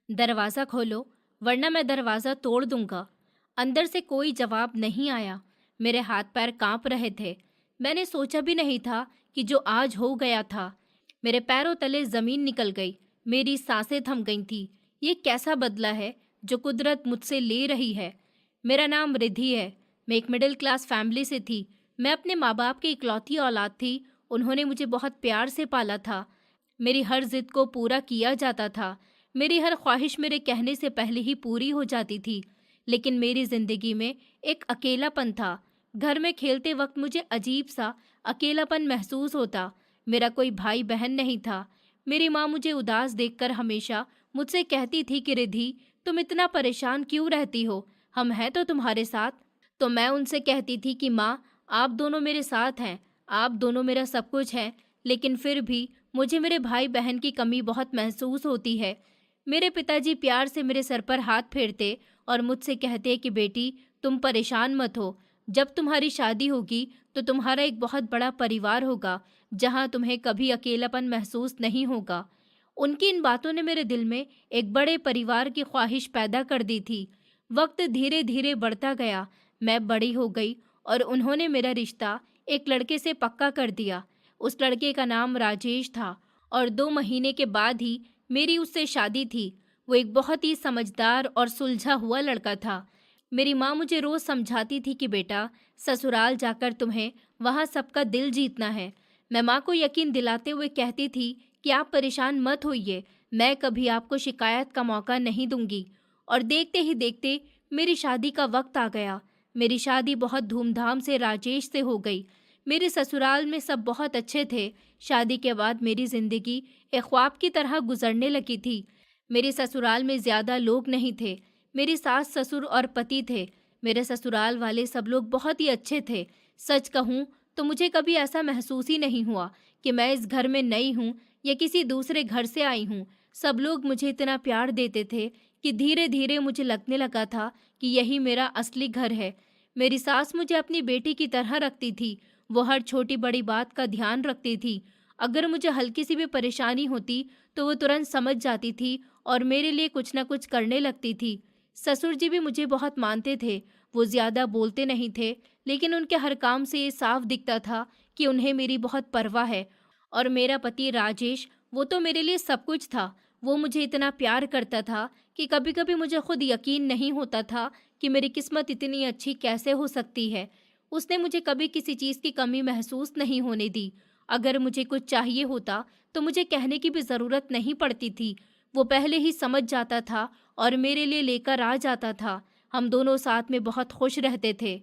दरवाज़ा खोलो, वरना मैं दरवाज़ा तोड़ दूंगा। अंदर से कोई जवाब नहीं आया। मेरे हाथ पैर कांप रहे थे। मैंने सोचा भी नहीं था कि जो आज हो गया था। मेरे पैरों तले ज़मीन निकल गई। मेरी सांसें थम गई थी। ये कैसा बदला है जो कुदरत मुझसे ले रही है। मेरा नाम रिद्धि है। मैं एक मिडिल क्लास फैमिली से थी। मैं अपने माँ बाप की इकलौती औलाद थी। उन्होंने मुझे बहुत प्यार से पाला था। मेरी हर जिद को पूरा किया जाता था। मेरी हर ख्वाहिश मेरे कहने से पहले ही पूरी हो जाती थी। लेकिन मेरी जिंदगी में एक अकेलापन था। घर में खेलते वक्त मुझे अजीब सा अकेलापन महसूस होता। मेरा कोई भाई बहन नहीं था। मेरी माँ मुझे उदास देखकर हमेशा मुझसे कहती थी कि रिद्धि, तुम इतना परेशान क्यों रहती हो, हम हैं तो तुम्हारे साथ। तो मैं उनसे कहती थी कि माँ, आप दोनों मेरे साथ हैं, आप दोनों मेरा सब कुछ हैं, लेकिन फिर भी मुझे मेरे भाई बहन की कमी बहुत महसूस होती है। मेरे पिताजी प्यार से मेरे सर पर हाथ फेरते और मुझसे कहते कि बेटी, तुम परेशान मत हो। जब तुम्हारी शादी होगी तो तुम्हारा एक बहुत बड़ा परिवार होगा, जहाँ तुम्हें कभी अकेलापन महसूस नहीं होगा। उनकी इन बातों ने मेरे दिल में एक बड़े परिवार की ख्वाहिश पैदा कर दी थी। वक्त धीरे धीरे बढ़ता गया। मैं बड़ी हो गई और उन्होंने मेरा रिश्ता एक लड़के से पक्का कर दिया। उस लड़के का नाम राजेश था और 2 महीने के बाद ही मेरी उससे शादी थी। वो एक बहुत ही समझदार और सुलझा हुआ लड़का था। मेरी माँ मुझे रोज समझाती थी कि बेटा, ससुराल जाकर तुम्हें वहाँ सबका दिल जीतना है। मैं माँ को यकीन दिलाते हुए कहती थी कि आप परेशान मत होइए, मैं कभी आपको शिकायत का मौका नहीं दूंगी। और देखते ही देखते मेरी शादी का वक्त आ गया। मेरी शादी बहुत धूमधाम से राजेश से हो गई। मेरे ससुराल में सब बहुत अच्छे थे। शादी के बाद मेरी जिंदगी एक ख्वाब की तरह गुजरने लगी थी। मेरे ससुराल में ज्यादा लोग नहीं थे। मेरी सास ससुर और पति थे। मेरे ससुराल वाले सब लोग बहुत ही अच्छे थे। सच कहूँ तो मुझे कभी ऐसा महसूस ही नहीं हुआ कि मैं इस घर में नई हूँ या किसी दूसरे घर से आई हूँ। सब लोग मुझे इतना प्यार देते थे कि धीरे धीरे मुझे लगने लगा था कि यही मेरा असली घर है। मेरी सास मुझे अपनी बेटी की तरह रखती थी। वो हर छोटी बड़ी बात का ध्यान रखती थी। अगर मुझे हल्की सी भी परेशानी होती तो वो तुरंत समझ जाती थी और मेरे लिए कुछ ना कुछ करने लगती थी। ससुर जी भी मुझे बहुत मानते थे। वो ज्यादा बोलते नहीं थे, लेकिन उनके हर काम से ये साफ दिखता था कि उन्हें मेरी बहुत परवाह है। और मेरा पति राजेश, वो तो मेरे लिए सब कुछ था। वो मुझे इतना प्यार करता था कि कभी कभी मुझे खुद यकीन नहीं होता था कि मेरी किस्मत इतनी अच्छी कैसे हो सकती है। उसने मुझे कभी किसी चीज़ की कमी महसूस नहीं होने दी। अगर मुझे कुछ चाहिए होता तो मुझे कहने की भी ज़रूरत नहीं पड़ती थी। वो पहले ही समझ जाता था और मेरे लिए लेकर आ जाता था। हम दोनों साथ में बहुत खुश रहते थे।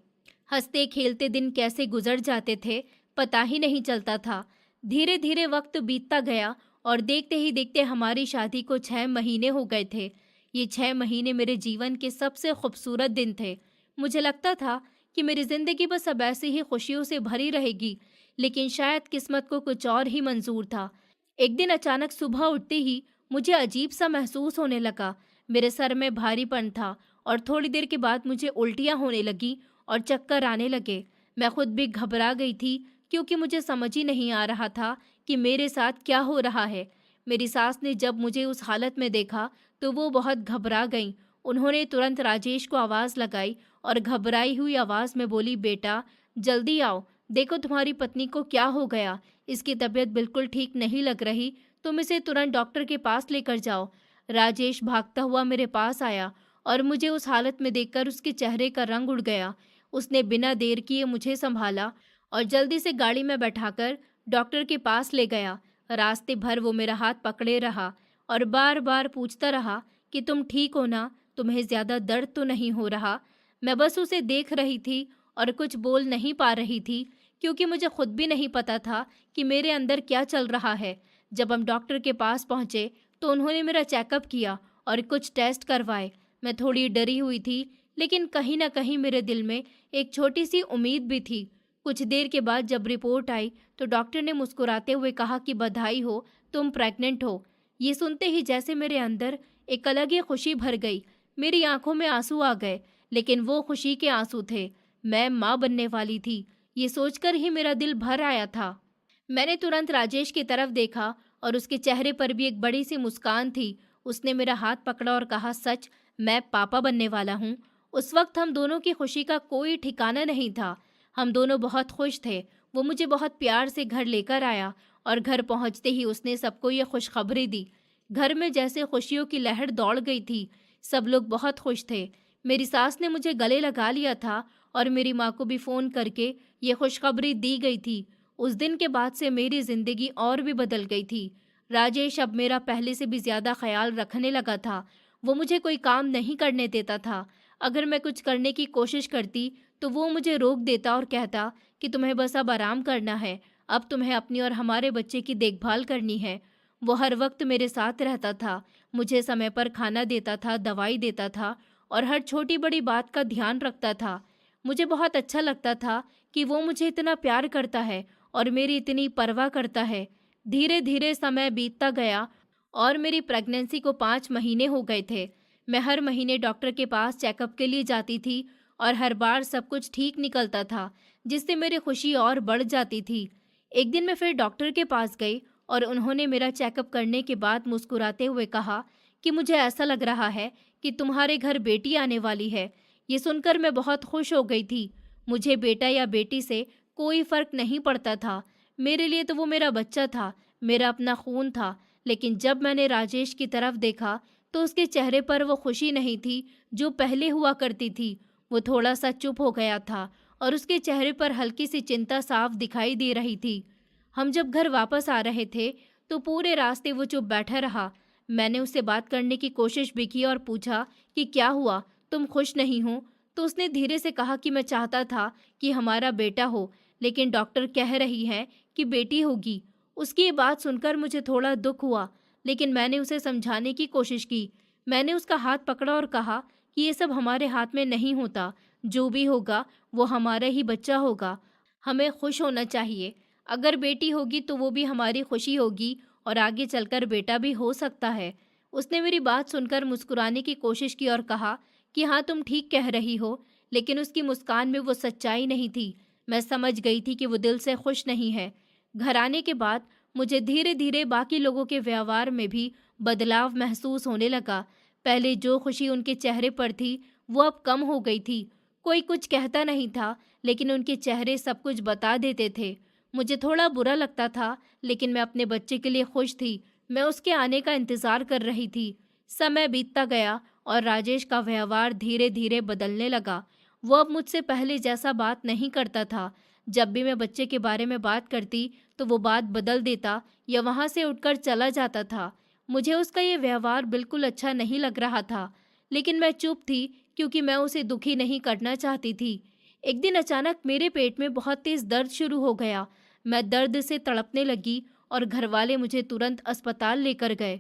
हंसते खेलते दिन कैसे गुजर जाते थे, पता ही नहीं चलता था। धीरे धीरे वक्त बीतता गया और देखते ही देखते हमारी शादी को 6 महीने हो गए थे। ये 6 महीने मेरे जीवन के सबसे खूबसूरत दिन थे। मुझे लगता था कि मेरी जिंदगी बस अब ऐसे ही खुशियों से भरी रहेगी, लेकिन शायद किस्मत को कुछ और ही मंजूर था। एक दिन अचानक सुबह उठते ही मुझे अजीब सा महसूस होने लगा। मेरे सर में भारीपन था और थोड़ी देर के बाद मुझे उल्टियां होने लगी और चक्कर आने लगे। मैं खुद भी घबरा गई थी, क्योंकि मुझे समझ ही नहीं आ रहा था कि मेरे साथ क्या हो रहा है। मेरी सास ने जब मुझे उस हालत में देखा तो वो बहुत घबरा गईं। उन्होंने तुरंत राजेश को आवाज़ लगाई और घबराई हुई आवाज़ में बोली, बेटा जल्दी आओ, देखो तुम्हारी पत्नी को क्या हो गया। इसकी तबीयत बिल्कुल ठीक नहीं लग रही, तुम इसे तुरंत डॉक्टर के पास लेकर जाओ। राजेश भागता हुआ मेरे पास आया और मुझे उस हालत में देखकर उसके चेहरे का रंग उड़ गया। उसने बिना देर किए मुझे संभाला और जल्दी से गाड़ी में बैठाकर डॉक्टर के पास ले गया। रास्ते भर वो मेरा हाथ पकड़े रहा और बार बार पूछता रहा कि तुम ठीक हो ना, तुम्हें ज़्यादा दर्द तो नहीं हो रहा। मैं बस उसे देख रही थी और कुछ बोल नहीं पा रही थी, क्योंकि मुझे खुद भी नहीं पता था कि मेरे अंदर क्या चल रहा है। जब हम डॉक्टर के पास पहुंचे तो उन्होंने मेरा चेकअप किया और कुछ टेस्ट करवाए। मैं थोड़ी डरी हुई थी, लेकिन कहीं ना कहीं मेरे दिल में एक छोटी सी उम्मीद भी थी। कुछ देर के बाद जब रिपोर्ट आई तो डॉक्टर ने मुस्कुराते हुए कहा कि बधाई हो, तुम प्रेग्नेंट हो। ये सुनते ही जैसे मेरे अंदर एक अलग ही खुशी भर गई। मेरी आंखों में आंसू आ गए, लेकिन वो खुशी के आंसू थे। मैं माँ बनने वाली थी, ये सोचकर ही मेरा दिल भर आया था। मैंने तुरंत राजेश की तरफ देखा और उसके चेहरे पर भी एक बड़ी सी मुस्कान थी। उसने मेरा हाथ पकड़ा और कहा, सच, मैं पापा बनने वाला हूँ। उस वक्त हम दोनों की खुशी का कोई ठिकाना नहीं था। हम दोनों बहुत खुश थे। वो मुझे बहुत प्यार से घर लेकर आया और घर पहुँचते ही उसने सबको ये खुशखबरी दी। घर में जैसे खुशियों की लहर दौड़ गई थी। सब लोग बहुत खुश थे। मेरी सास ने मुझे गले लगा लिया था और मेरी माँ को भी फ़ोन करके ये खुशखबरी दी गई थी। उस दिन के बाद से मेरी ज़िंदगी और भी बदल गई थी। राजेश अब मेरा पहले से भी ज़्यादा ख्याल रखने लगा था। वो मुझे कोई काम नहीं करने देता था। अगर मैं कुछ करने की कोशिश करती तो वो मुझे रोक देता और कहता कि तुम्हें बस अब आराम करना है, अब तुम्हें अपनी और हमारे बच्चे की देखभाल करनी है। वो हर वक्त मेरे साथ रहता था, मुझे समय पर खाना देता था, दवाई देता था और हर छोटी बड़ी बात का ध्यान रखता था। मुझे बहुत अच्छा लगता था कि वो मुझे इतना प्यार करता है और मेरी इतनी परवाह करता है। धीरे धीरे समय बीतता गया और मेरी प्रेगनेंसी को 5 महीने हो गए थे। मैं हर महीने डॉक्टर के पास चेकअप के लिए जाती थी और हर बार सब कुछ ठीक निकलता था, जिससे मेरी खुशी और बढ़ जाती थी। एक दिन मैं फिर डॉक्टर के पास गई और उन्होंने मेरा चेकअप करने के बाद मुस्कुराते हुए कहा कि मुझे ऐसा लग रहा है कि तुम्हारे घर बेटी आने वाली है। ये सुनकर मैं बहुत खुश हो गई थी। मुझे बेटा या बेटी से कोई फर्क नहीं पड़ता था। मेरे लिए तो वो मेरा बच्चा था, मेरा अपना खून था। लेकिन जब मैंने राजेश की तरफ देखा तो उसके चेहरे पर वो खुशी नहीं थी जो पहले हुआ करती थी। वो थोड़ा सा चुप हो गया था और उसके चेहरे पर हल्की सी चिंता साफ दिखाई दे रही थी। हम जब घर वापस आ रहे थे तो पूरे रास्ते वो चुप बैठा रहा। मैंने उससे बात करने की कोशिश भी की और पूछा कि क्या हुआ, तुम खुश नहीं हो? तो उसने धीरे से कहा कि मैं चाहता था कि हमारा बेटा हो, लेकिन डॉक्टर कह रही है कि बेटी होगी। उसकी ये बात सुनकर मुझे थोड़ा दुख हुआ, लेकिन मैंने उसे समझाने की कोशिश की। मैंने उसका हाथ पकड़ा और कहा कि ये सब हमारे हाथ में नहीं होता, जो भी होगा वो हमारा ही बच्चा होगा। हमें खुश होना चाहिए। अगर बेटी होगी तो वो भी हमारी खुशी होगी और आगे चलकर बेटा भी हो सकता है। उसने मेरी बात सुनकर मुस्कुराने की कोशिश की और कहा कि हाँ, तुम ठीक कह रही हो, लेकिन उसकी मुस्कान में वो सच्चाई नहीं थी। मैं समझ गई थी कि वो दिल से खुश नहीं है। घर आने के बाद मुझे धीरे धीरे बाकी लोगों के व्यवहार में भी बदलाव महसूस होने लगा। पहले जो खुशी उनके चेहरे पर थी वो अब कम हो गई थी। कोई कुछ कहता नहीं था, लेकिन उनके चेहरे सब कुछ बता देते थे। मुझे थोड़ा बुरा लगता था, लेकिन मैं अपने बच्चे के लिए खुश थी। मैं उसके आने का इंतज़ार कर रही थी। समय बीतता गया और राजेश का व्यवहार धीरे धीरे बदलने लगा। वो अब मुझसे पहले जैसा बात नहीं करता था। जब भी मैं बच्चे के बारे में बात करती तो वो बात बदल देता या वहाँ से उठकर चला जाता था। मुझे उसका ये व्यवहार बिल्कुल अच्छा नहीं लग रहा था, लेकिन मैं चुप थी क्योंकि मैं उसे दुखी नहीं करना चाहती थी। एक दिन अचानक मेरे पेट में बहुत तेज दर्द शुरू हो गया। मैं दर्द से तड़पने लगी और घरवाले मुझे तुरंत अस्पताल लेकर गए।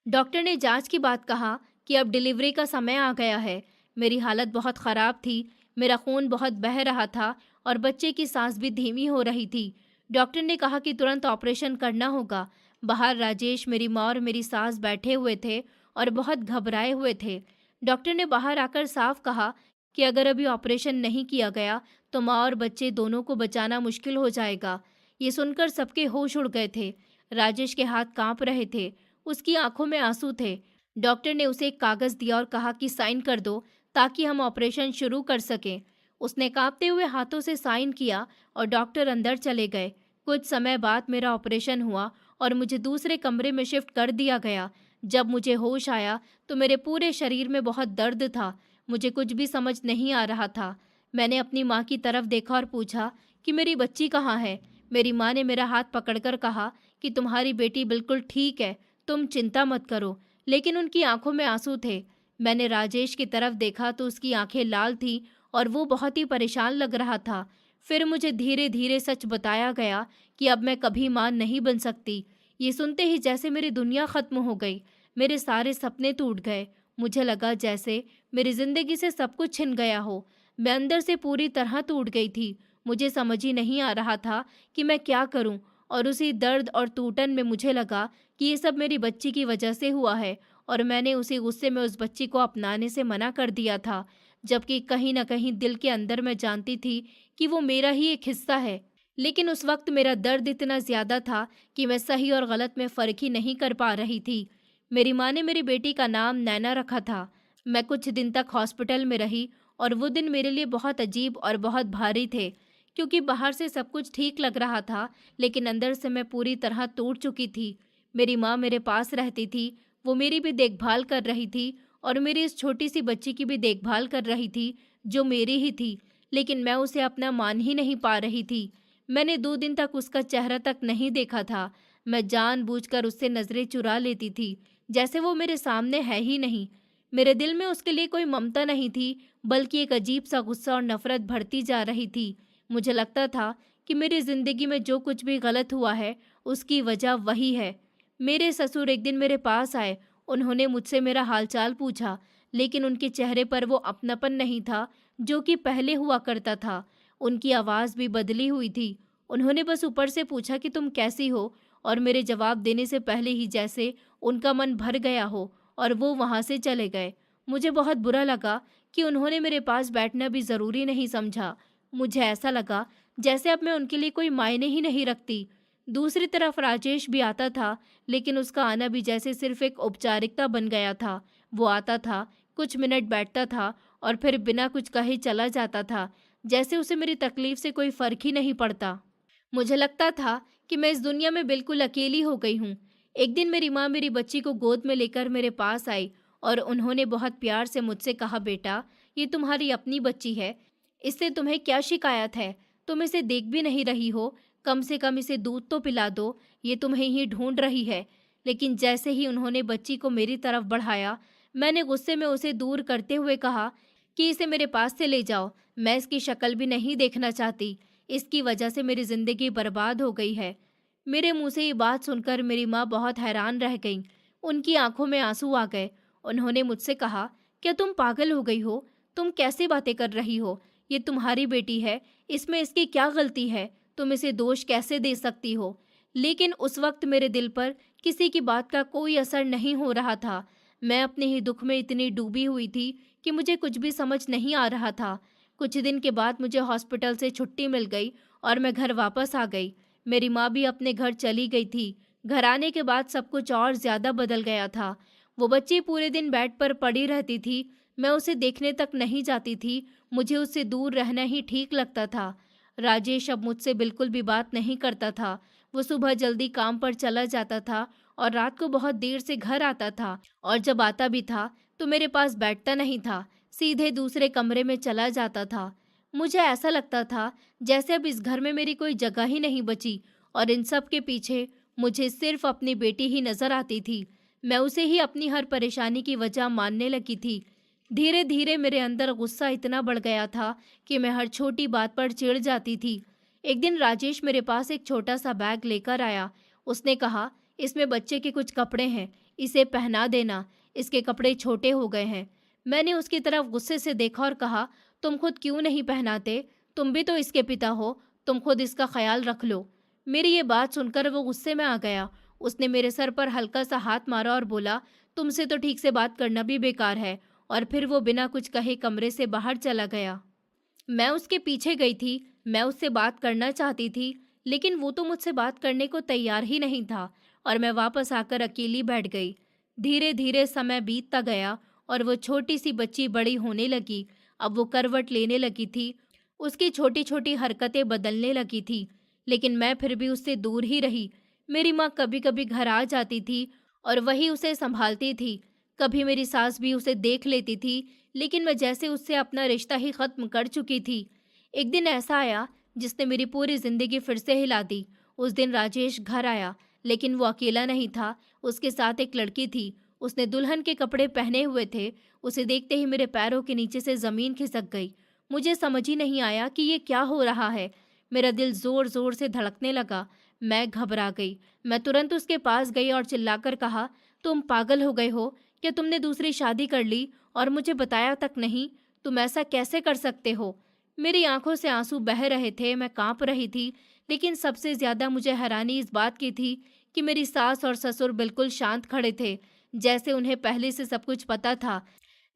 डॉक्टर ने जांच के बाद कहा कि अब डिलीवरी का समय आ गया है। मेरी हालत बहुत ख़राब थी। मेरा खून बहुत बह रहा था और बच्चे की सांस भी धीमी हो रही थी। डॉक्टर ने कहा कि तुरंत ऑपरेशन करना होगा। बाहर राजेश, मेरी माँ और मेरी सास बैठे हुए थे और बहुत घबराए हुए थे। डॉक्टर ने बाहर आकर साफ कहा कि अगर अभी ऑपरेशन नहीं किया गया तो माँ और बच्चे दोनों को बचाना मुश्किल हो जाएगा। ये सुनकर सबके होश उड़ गए थे। राजेश के हाथ कांप रहे थे, उसकी आंखों में आंसू थे। डॉक्टर ने उसे एक कागज़ दिया और कहा कि साइन कर दो ताकि हम ऑपरेशन शुरू कर सकें। उसने कांपते हुए हाथों से साइन किया और डॉक्टर अंदर चले गए। कुछ समय बाद मेरा ऑपरेशन हुआ और मुझे दूसरे कमरे में शिफ्ट कर दिया गया। जब मुझे होश आया तो मेरे पूरे शरीर में बहुत दर्द था। मुझे कुछ भी समझ नहीं आ रहा था। मैंने अपनी माँ की तरफ देखा और पूछा कि मेरी बच्ची कहाँ है। मेरी माँ ने मेरा हाथ पकड़कर कहा कि तुम्हारी बेटी बिल्कुल ठीक है, तुम चिंता मत करो। लेकिन उनकी आंखों में आंसू थे। मैंने राजेश की तरफ देखा तो उसकी आंखें लाल थीं और वो बहुत ही परेशान लग रहा था। फिर मुझे धीरे धीरे सच बताया गया कि अब मैं कभी माँ नहीं बन सकती। ये सुनते ही जैसे मेरी दुनिया खत्म हो गई। मेरे सारे सपने टूट गए। मुझे लगा जैसे मेरी जिंदगी से सब कुछ छिन गया हो। मैं अंदर से पूरी तरह टूट गई थी। मुझे समझ ही नहीं आ रहा था कि मैं क्या करूं। और उसी दर्द और टूटन में मुझे लगा कि ये सब मेरी बच्ची की वजह से हुआ है और मैंने उसी गुस्से में उस बच्ची को अपनाने से मना कर दिया था, जबकि कहीं ना कहीं दिल के अंदर मैं जानती थी कि वो मेरा ही एक हिस्सा है। लेकिन उस वक्त मेरा दर्द इतना ज़्यादा था कि मैं सही और गलत में फ़र्क ही नहीं कर पा रही थी। मेरी माँ ने मेरी बेटी का नाम नैना रखा था। मैं कुछ दिन तक हॉस्पिटल में रही और वो दिन मेरे लिए बहुत अजीब और बहुत भारी थे, क्योंकि बाहर से सब कुछ ठीक लग रहा था, लेकिन अंदर से मैं पूरी तरह टूट चुकी थी। मेरी माँ मेरे पास रहती थी, वो मेरी भी देखभाल कर रही थी और मेरी इस छोटी सी बच्ची की भी देखभाल कर रही थी, जो मेरी ही थी, लेकिन मैं उसे अपना मान ही नहीं पा रही थी। मैंने 2 दिन तक उसका चेहरा तक नहीं देखा था। मैं जानबूझकर उससे नज़रें चुरा लेती थी, जैसे वो मेरे सामने है ही नहीं। मेरे दिल में उसके लिए कोई ममता नहीं थी, बल्कि एक अजीब सा गुस्सा और नफरत बढ़ती जा रही थी। मुझे लगता था कि मेरी ज़िंदगी में जो कुछ भी गलत हुआ है, उसकी वजह वही है। मेरे ससुर एक दिन मेरे पास आए। उन्होंने मुझसे मेरा हालचाल पूछा, लेकिन उनके चेहरे पर वो अपनापन नहीं था जो कि पहले हुआ करता था। उनकी आवाज़ भी बदली हुई थी। उन्होंने बस ऊपर से पूछा कि तुम कैसी हो, और मेरे जवाब देने से पहले ही जैसे उनका मन भर गया हो और वो वहाँ से चले गए। मुझे बहुत बुरा लगा कि उन्होंने मेरे पास बैठना भी ज़रूरी नहीं समझा। मुझे ऐसा लगा जैसे अब मैं उनके लिए कोई मायने ही नहीं रखती। दूसरी तरफ राजेश भी आता था, लेकिन उसका आना भी जैसे सिर्फ एक औपचारिकता बन गया था। वो आता था, कुछ मिनट बैठता था और फिर बिना कुछ कहे चला जाता था, जैसे उसे मेरी तकलीफ से कोई फ़र्क ही नहीं पड़ता। मुझे लगता था कि मैं इस दुनिया में बिल्कुल अकेली हो गई हूँ। एक दिन मेरी माँ मेरी बच्ची को गोद में लेकर मेरे पास आई और उन्होंने बहुत प्यार से मुझसे कहा, बेटा, ये तुम्हारी अपनी बच्ची है, इससे तुम्हें क्या शिकायत है? तुम इसे देख भी नहीं रही हो, कम से कम इसे दूध तो पिला दो, ये तुम्हें ही ढूंढ रही है। लेकिन जैसे ही उन्होंने बच्ची को मेरी तरफ बढ़ाया, मैंने गुस्से में उसे दूर करते हुए कहा कि इसे मेरे पास से ले जाओ, मैं इसकी शक्ल भी नहीं देखना चाहती। इसकी वजह से मेरी जिंदगी बर्बाद हो गई है। मेरे मुंह से ये बात सुनकर मेरी माँ बहुत हैरान रह गईं। उनकी आंखों में आंसू आ गए। उन्होंने मुझसे कहा, क्या तुम पागल हो गई हो? तुम कैसी बातें कर रही हो? ये तुम्हारी बेटी है, इसमें इसकी क्या गलती है? तुम इसे दोष कैसे दे सकती हो? लेकिन उस वक्त मेरे दिल पर किसी की बात का कोई असर नहीं हो रहा था। मैं अपने ही दुख में इतनी डूबी हुई थी कि मुझे कुछ भी समझ नहीं आ रहा था। कुछ दिन के बाद मुझे हॉस्पिटल से छुट्टी मिल गई और मैं घर वापस आ गई। मेरी माँ भी अपने घर चली गई थी। घर आने के बाद सब कुछ और ज़्यादा बदल गया था। वो बच्ची पूरे दिन बेड पर पड़ी रहती थी। मैं उसे देखने तक नहीं जाती थी। मुझे उससे दूर रहना ही ठीक लगता था। राजेश अब मुझसे बिल्कुल भी बात नहीं करता था। वो सुबह जल्दी काम पर चला जाता था और रात को बहुत देर से घर आता था, और जब आता भी था तो मेरे पास बैठता नहीं था, सीधे दूसरे कमरे में चला जाता था। मुझे ऐसा लगता था जैसे अब इस घर में मेरी कोई जगह ही नहीं बची, और इन सब के पीछे मुझे सिर्फ अपनी बेटी ही नजर आती थी। मैं उसे ही अपनी हर परेशानी की वजह मानने लगी थी। धीरे धीरे मेरे अंदर गुस्सा इतना बढ़ गया था कि मैं हर छोटी बात पर चिढ़ जाती थी। एक दिन राजेश मेरे पास एक छोटा सा बैग लेकर आया। उसने कहा, इसमें बच्चे के कुछ कपड़े हैं, इसे पहना देना, इसके कपड़े छोटे हो गए हैं। मैंने उसकी तरफ गुस्से से देखा और कहा, तुम खुद क्यों नहीं पहनाते? तुम भी तो इसके पिता हो, तुम खुद इसका ख्याल रख लो। मेरी ये बात सुनकर वो गुस्से में आ गया। उसने मेरे सर पर हल्का सा हाथ मारा और बोला, तुमसे तो ठीक से बात करना भी बेकार है। और फिर वो बिना कुछ कहे कमरे से बाहर चला गया। मैं उसके पीछे गई थी। मैं उससे बात करना चाहती थी, लेकिन वो तो मुझसे बात करने को तैयार ही नहीं था, और मैं वापस आकर अकेली बैठ गई। धीरे धीरे समय बीतता गया और वो छोटी सी बच्ची बड़ी होने लगी। अब वो करवट लेने लगी थी। उसकी छोटी छोटी हरकतें बदलने लगी थी, लेकिन मैं फिर भी उससे दूर ही रही। मेरी माँ कभी कभी घर आ जाती थी और वही उसे संभालती थी। कभी मेरी सास भी उसे देख लेती थी, लेकिन मैं जैसे उससे अपना रिश्ता ही खत्म कर चुकी थी। एक दिन ऐसा आया जिसने मेरी पूरी जिंदगी फिर से हिला दी। उस दिन राजेश घर आया, लेकिन वो अकेला नहीं था, उसके साथ एक लड़की थी। उसने दुल्हन के कपड़े पहने हुए थे। उसे देखते ही मेरे पैरों के नीचे से जमीन खिसक गई। मुझे समझ ही नहीं आया कि ये क्या हो रहा है। मेरा दिल जोर जोर से धड़कने लगा। मैं घबरा गई। मैं तुरंत उसके पास गई और चिल्लाकर कहा, तुम पागल हो गए हो? क्या तुमने दूसरी शादी कर ली और मुझे बताया तक नहीं? तुम ऐसा कैसे कर सकते हो? मेरी आंखों से आंसू बह रहे थे। मैं कांप रही थी, लेकिन सबसे ज्यादा मुझे हैरानी इस बात की थी कि मेरी सास और ससुर बिल्कुल शांत खड़े थे, जैसे उन्हें पहले से सब कुछ पता था,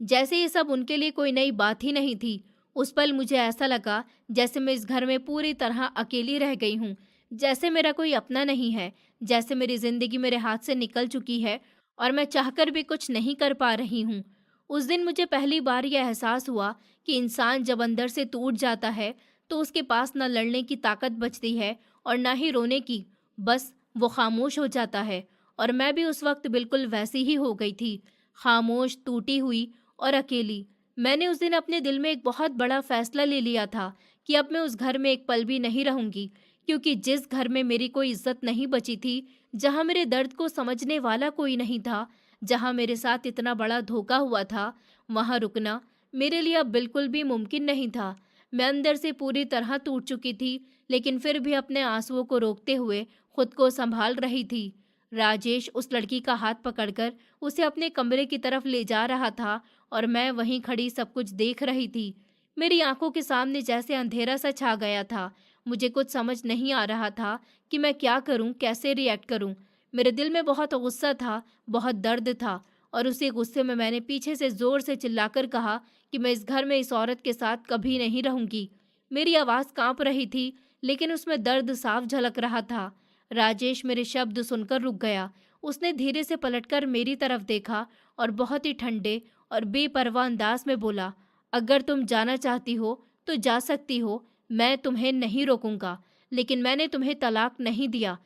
जैसे ये सब उनके लिए कोई नई बात ही नहीं थी। उस पल मुझे ऐसा लगा जैसे मैं इस घर में पूरी तरह अकेली रह गई हूँ, जैसे मेरा कोई अपना नहीं है, जैसे मेरी जिंदगी मेरे हाथ से निकल चुकी है और मैं चाहकर भी कुछ नहीं कर पा रही हूँ। उस दिन मुझे पहली बार यह एहसास हुआ कि इंसान जब अंदर से टूट जाता है तो उसके पास न लड़ने की ताकत बचती है और ना ही रोने की। बस वो खामोश हो जाता है। और मैं भी उस वक्त बिल्कुल वैसी ही हो गई थी, खामोश, टूटी हुई और अकेली। मैंने उस दिन अपने दिल में एक बहुत बड़ा फैसला ले लिया था कि अब मैं उस घर में एक पल भी नहीं रहूंगी, क्योंकि जिस घर में मेरी कोई इज्जत नहीं बची थी, जहाँ मेरे दर्द को समझने वाला कोई नहीं था, जहाँ मेरे साथ इतना बड़ा धोखा हुआ था, वहाँ रुकना मेरे लिए अब बिल्कुल भी मुमकिन नहीं था। मैं अंदर से पूरी तरह टूट चुकी थी, लेकिन फिर भी अपने आंसुओं को रोकते हुए खुद को संभाल रही थी। राजेश उस लड़की का हाथ पकड़कर उसे अपने कमरे की तरफ ले जा रहा था और मैं वहीं खड़ी सब कुछ देख रही थी। मेरी आंखों के सामने जैसे अंधेरा सा छा गया था। मुझे कुछ समझ नहीं आ रहा था कि मैं क्या करूं, कैसे रिएक्ट करूं। मेरे दिल में बहुत गुस्सा था, बहुत दर्द था, और उसी गुस्से में मैंने पीछे से जोर से चिल्लाकर कहा कि मैं इस घर में इस औरत के साथ कभी नहीं रहूंगी। मेरी आवाज़ कांप रही थी, लेकिन उसमें दर्द साफ झलक रहा था। राजेश मेरे शब्द सुनकर रुक गया। उसने धीरे से पलटकर मेरी तरफ देखा और बहुत ही ठंडे और बेपरवाह अंदाज में बोला, अगर तुम जाना चाहती हो तो जा सकती हो, मैं तुम्हें नहीं रोकूंगा, लेकिन मैंने तुम्हें तलाक नहीं दिया।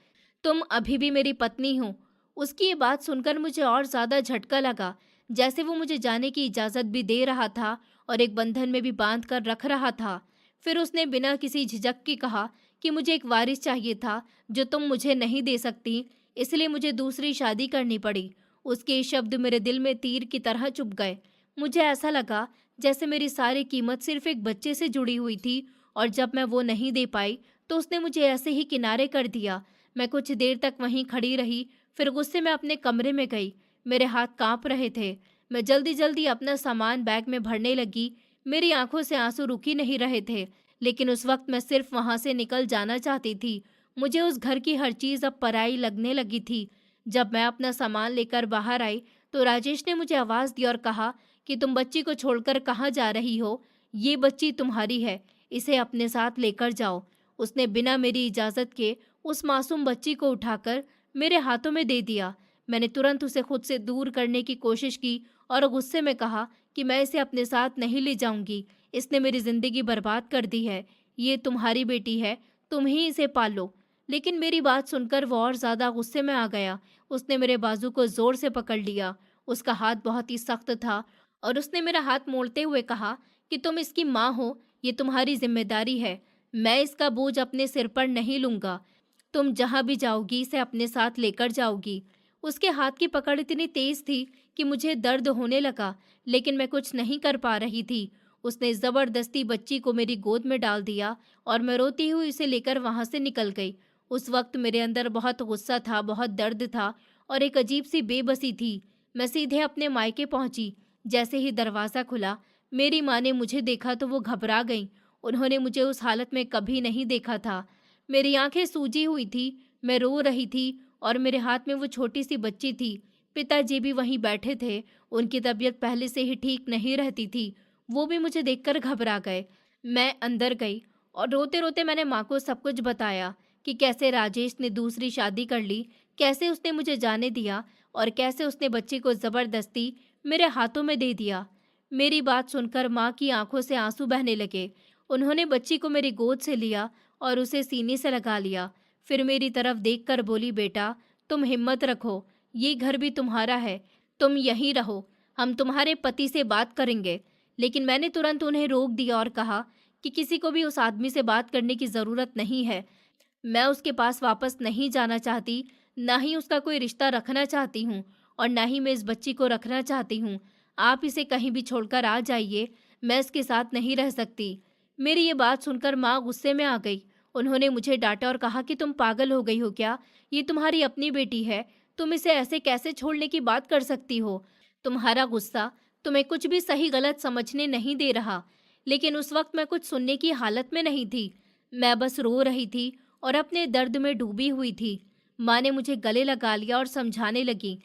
तुम अभी भी मेरी पत्नी हो। उसकी ये बात सुनकर मुझे और ज्यादा झटका लगा, जैसे वो मुझे जाने की इजाजत भी दे रहा था और एक बंधन में भी बांध कर रख रहा था। फिर उसने बिना किसी झिझक के कहा कि मुझे एक वारिस चाहिए था जो तुम मुझे नहीं दे सकती, इसलिए मुझे दूसरी शादी करनी पड़ी। उसके ये शब्द मेरे दिल में तीर की तरह चुभ गए। मुझे ऐसा लगा जैसे मेरी सारी कीमत सिर्फ एक बच्चे से जुड़ी हुई थी, और जब मैं वो नहीं दे पाई तो उसने मुझे ऐसे ही किनारे कर दिया। मैं कुछ देर तक वहीं खड़ी रही, फिर गुस्से में अपने कमरे में गई। मेरे हाथ कांप रहे थे। मैं जल्दी जल्दी अपना सामान बैग में भरने लगी। मेरी आंखों से आंसू रुक ही नहीं रहे थे, लेकिन उस वक्त मैं सिर्फ वहां से निकल जाना चाहती थी। मुझे उस घर की हर चीज अब पराई लगने लगी थी। जब मैं अपना सामान लेकर बाहर आई तो राजेश ने मुझे आवाज दी और कहा कि तुम बच्ची को छोड़कर कहाँ जा रही हो? ये बच्ची तुम्हारी है, इसे अपने साथ लेकर जाओ। उसने बिना मेरी इजाजत के उस मासूम बच्ची को उठाकर मेरे हाथों में दे दिया। मैंने तुरंत उसे खुद से दूर करने की कोशिश की और गुस्से में कहा कि मैं इसे अपने साथ नहीं ले जाऊंगी। इसने मेरी जिंदगी बर्बाद कर दी है। ये तुम्हारी बेटी है, तुम ही इसे पालो। लेकिन मेरी बात सुनकर वो और ज्यादा गुस्से में आ गया। उसने मेरे बाजू को जोर से पकड़ लिया। उसका हाथ बहुत ही सख्त था और उसने मेरा हाथ मोड़ते हुए कहा कि तुम इसकी माँ हो, ये तुम्हारी जिम्मेदारी है। मैं इसका बोझ अपने सिर पर नहीं लूंगा। तुम जहां भी जाओगी इसे अपने साथ लेकर जाओगी। उसके हाथ की पकड़ इतनी तेज थी कि मुझे दर्द होने लगा, लेकिन मैं कुछ नहीं कर पा रही थी। उसने जबरदस्ती बच्ची को मेरी गोद में डाल दिया और मैं रोती हुई उसे लेकर वहां से निकल गई। उस वक्त मेरे अंदर बहुत गुस्सा था, बहुत दर्द था और एक अजीब सी बेबसी थी। मैं सीधे अपने मायके पहुंची। जैसे ही दरवाज़ा खुला, मेरी माँ ने मुझे देखा तो वो घबरा गईं। उन्होंने मुझे उस हालत में कभी नहीं देखा था। मेरी आंखें सूजी हुई थी, मैं रो रही थी और मेरे हाथ में वो छोटी सी बच्ची थी। पिताजी भी वहीं बैठे थे। उनकी तबीयत पहले से ही ठीक नहीं रहती थी। वो भी मुझे देखकर घबरा गए। मैं अंदर गई और रोते रोते मैंने माँ को सब कुछ बताया कि कैसे राजेश ने दूसरी शादी कर ली, कैसे उसने मुझे जाने दिया और कैसे उसने बच्ची को जबरदस्ती मेरे हाथों में दे दिया। मेरी बात सुनकर माँ की आंखों से आंसू बहने लगे। उन्होंने बच्ची को मेरी गोद से लिया और उसे सीने से लगा लिया। फिर मेरी तरफ देखकर बोली, बेटा तुम हिम्मत रखो, ये घर भी तुम्हारा है, तुम यहीं रहो, हम तुम्हारे पति से बात करेंगे। लेकिन मैंने तुरंत उन्हें रोक दिया और कहा कि किसी को भी उस आदमी से बात करने की ज़रूरत नहीं है। मैं उसके पास वापस नहीं जाना चाहती, ना ही उसका कोई रिश्ता रखना चाहती हूँ और ना ही मैं इस बच्ची को रखना चाहती हूँ। आप इसे कहीं भी छोड़कर आ जाइए, मैं इसके साथ नहीं रह सकती। मेरी ये बात सुनकर माँ गुस्से में आ गई। उन्होंने मुझे डांटा और कहा कि तुम पागल हो गई हो क्या? ये तुम्हारी अपनी बेटी है, तुम इसे ऐसे कैसे छोड़ने की बात कर सकती हो? तुम्हारा गुस्सा तुम्हें कुछ भी सही गलत समझने नहीं दे रहा। लेकिन उस वक्त मैं कुछ सुनने की हालत में नहीं थी। मैं बस रो रही थी और अपने दर्द में डूबी हुई थी। माँ ने मुझे गले लगा लिया और समझाने लगी।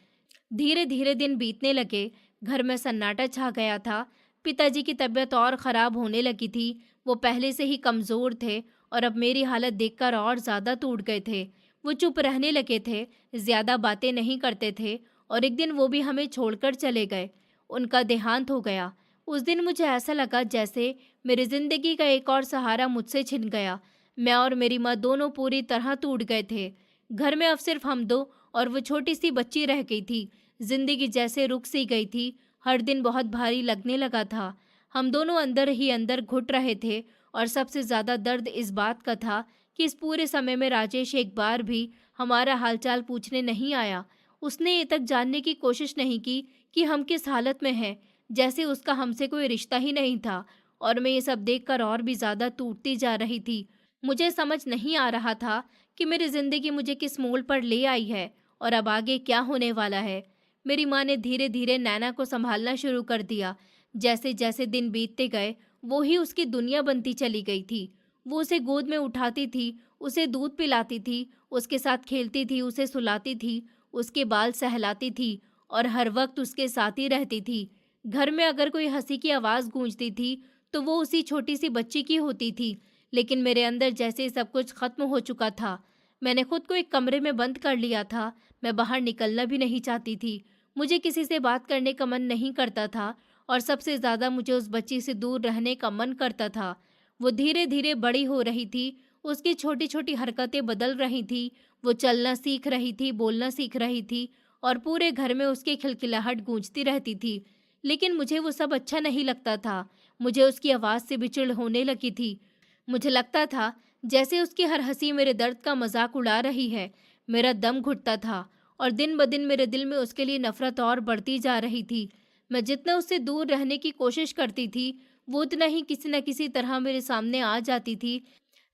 धीरे धीरे दिन बीतने लगे। घर में सन्नाटा छा गया था। पिताजी की तबीयत और खराब होने लगी थी। वो पहले से ही कमजोर थे और अब मेरी हालत देखकर और ज्यादा टूट गए थे। वो चुप रहने लगे थे, ज्यादा बातें नहीं करते थे और एक दिन वो भी हमें छोड़कर चले गए। उनका देहांत हो गया। उस दिन मुझे ऐसा लगा जैसे मेरी जिंदगी का एक और सहारा मुझसे छिन गया। मैं और मेरी माँ दोनों पूरी तरह टूट गए थे। घर में अब सिर्फ हम दो और वो छोटी सी बच्ची रह गई थी। जिंदगी जैसे रुक सी गई थी। हर दिन बहुत भारी लगने लगा था। हम दोनों अंदर ही अंदर घुट रहे थे और सबसे ज़्यादा दर्द इस बात का था कि इस पूरे समय में राजेश एक बार भी हमारा हालचाल पूछने नहीं आया। उसने ये तक जानने की कोशिश नहीं की कि हम किस हालत में हैं, जैसे उसका हमसे कोई रिश्ता ही नहीं था। और मैं ये सब देखकर और भी ज़्यादा टूटती जा रही थी। मुझे समझ नहीं आ रहा था कि मेरी ज़िंदगी मुझे किस मोड़ पर ले आई है और अब आगे क्या होने वाला है। मेरी माँ ने धीरे धीरे नैना को संभालना शुरू कर दिया। जैसे जैसे दिन बीतते गए वो ही उसकी दुनिया बनती चली गई थी। वो उसे गोद में उठाती थी, उसे दूध पिलाती थी, उसके साथ खेलती थी, उसे सुलाती थी, उसके बाल सहलाती थी और हर वक्त उसके साथ ही रहती थी। घर में अगर कोई हंसी की आवाज़ गूंजती थी तो वो उसी छोटी सी बच्ची की होती थी। लेकिन मेरे अंदर जैसे सब कुछ खत्म हो चुका था। मैंने खुद को एक कमरे में बंद कर लिया था। मैं बाहर निकलना भी नहीं चाहती थी। मुझे किसी से बात करने का मन नहीं करता था और सबसे ज़्यादा मुझे उस बच्ची से दूर रहने का मन करता था। वो धीरे धीरे बड़ी हो रही थी। उसकी छोटी छोटी हरकतें बदल रही थी। वो चलना सीख रही थी, बोलना सीख रही थी और पूरे घर में उसकी खिलखिलाहट गूंजती रहती थी। लेकिन मुझे वो सब अच्छा नहीं लगता था। मुझे उसकी आवाज़ से भी चिढ़ होने लगी थी। मुझे लगता था जैसे उसकी हर हंसी मेरे दर्द का मजाक उड़ा रही है। मेरा दम घुटता था और दिन ब दिन मेरे दिल में उसके लिए नफरत और बढ़ती जा रही थी। मैं जितना उससे दूर रहने की कोशिश करती थी वो उतना ही किसी न किसी तरह मेरे सामने आ जाती थी,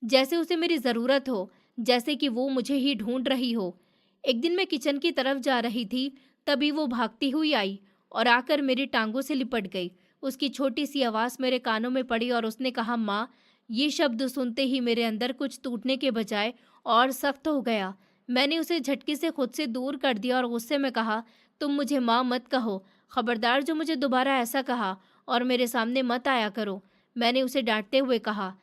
जैसे उसे मेरी ज़रूरत हो, जैसे कि वो मुझे ही ढूंढ रही हो। एक दिन मैं किचन की तरफ जा रही थी, तभी वो भागती हुई आई और आकर मेरी टांगों से लिपट गई। उसकी छोटी सी आवाज़ मेरे कानों में पड़ी और उसने कहा, माँ। ये शब्द सुनते ही मेरे अंदर कुछ टूटने के बजाय और सख्त हो गया। मैंने उसे झटके से खुद से दूर कर दिया और गुस्से में कहा, तुम मुझे माँ मत कहो। खबरदार जो मुझे दोबारा ऐसा कहा और मेरे सामने मत आया करो। मैंने उसे डांटते हुए कहा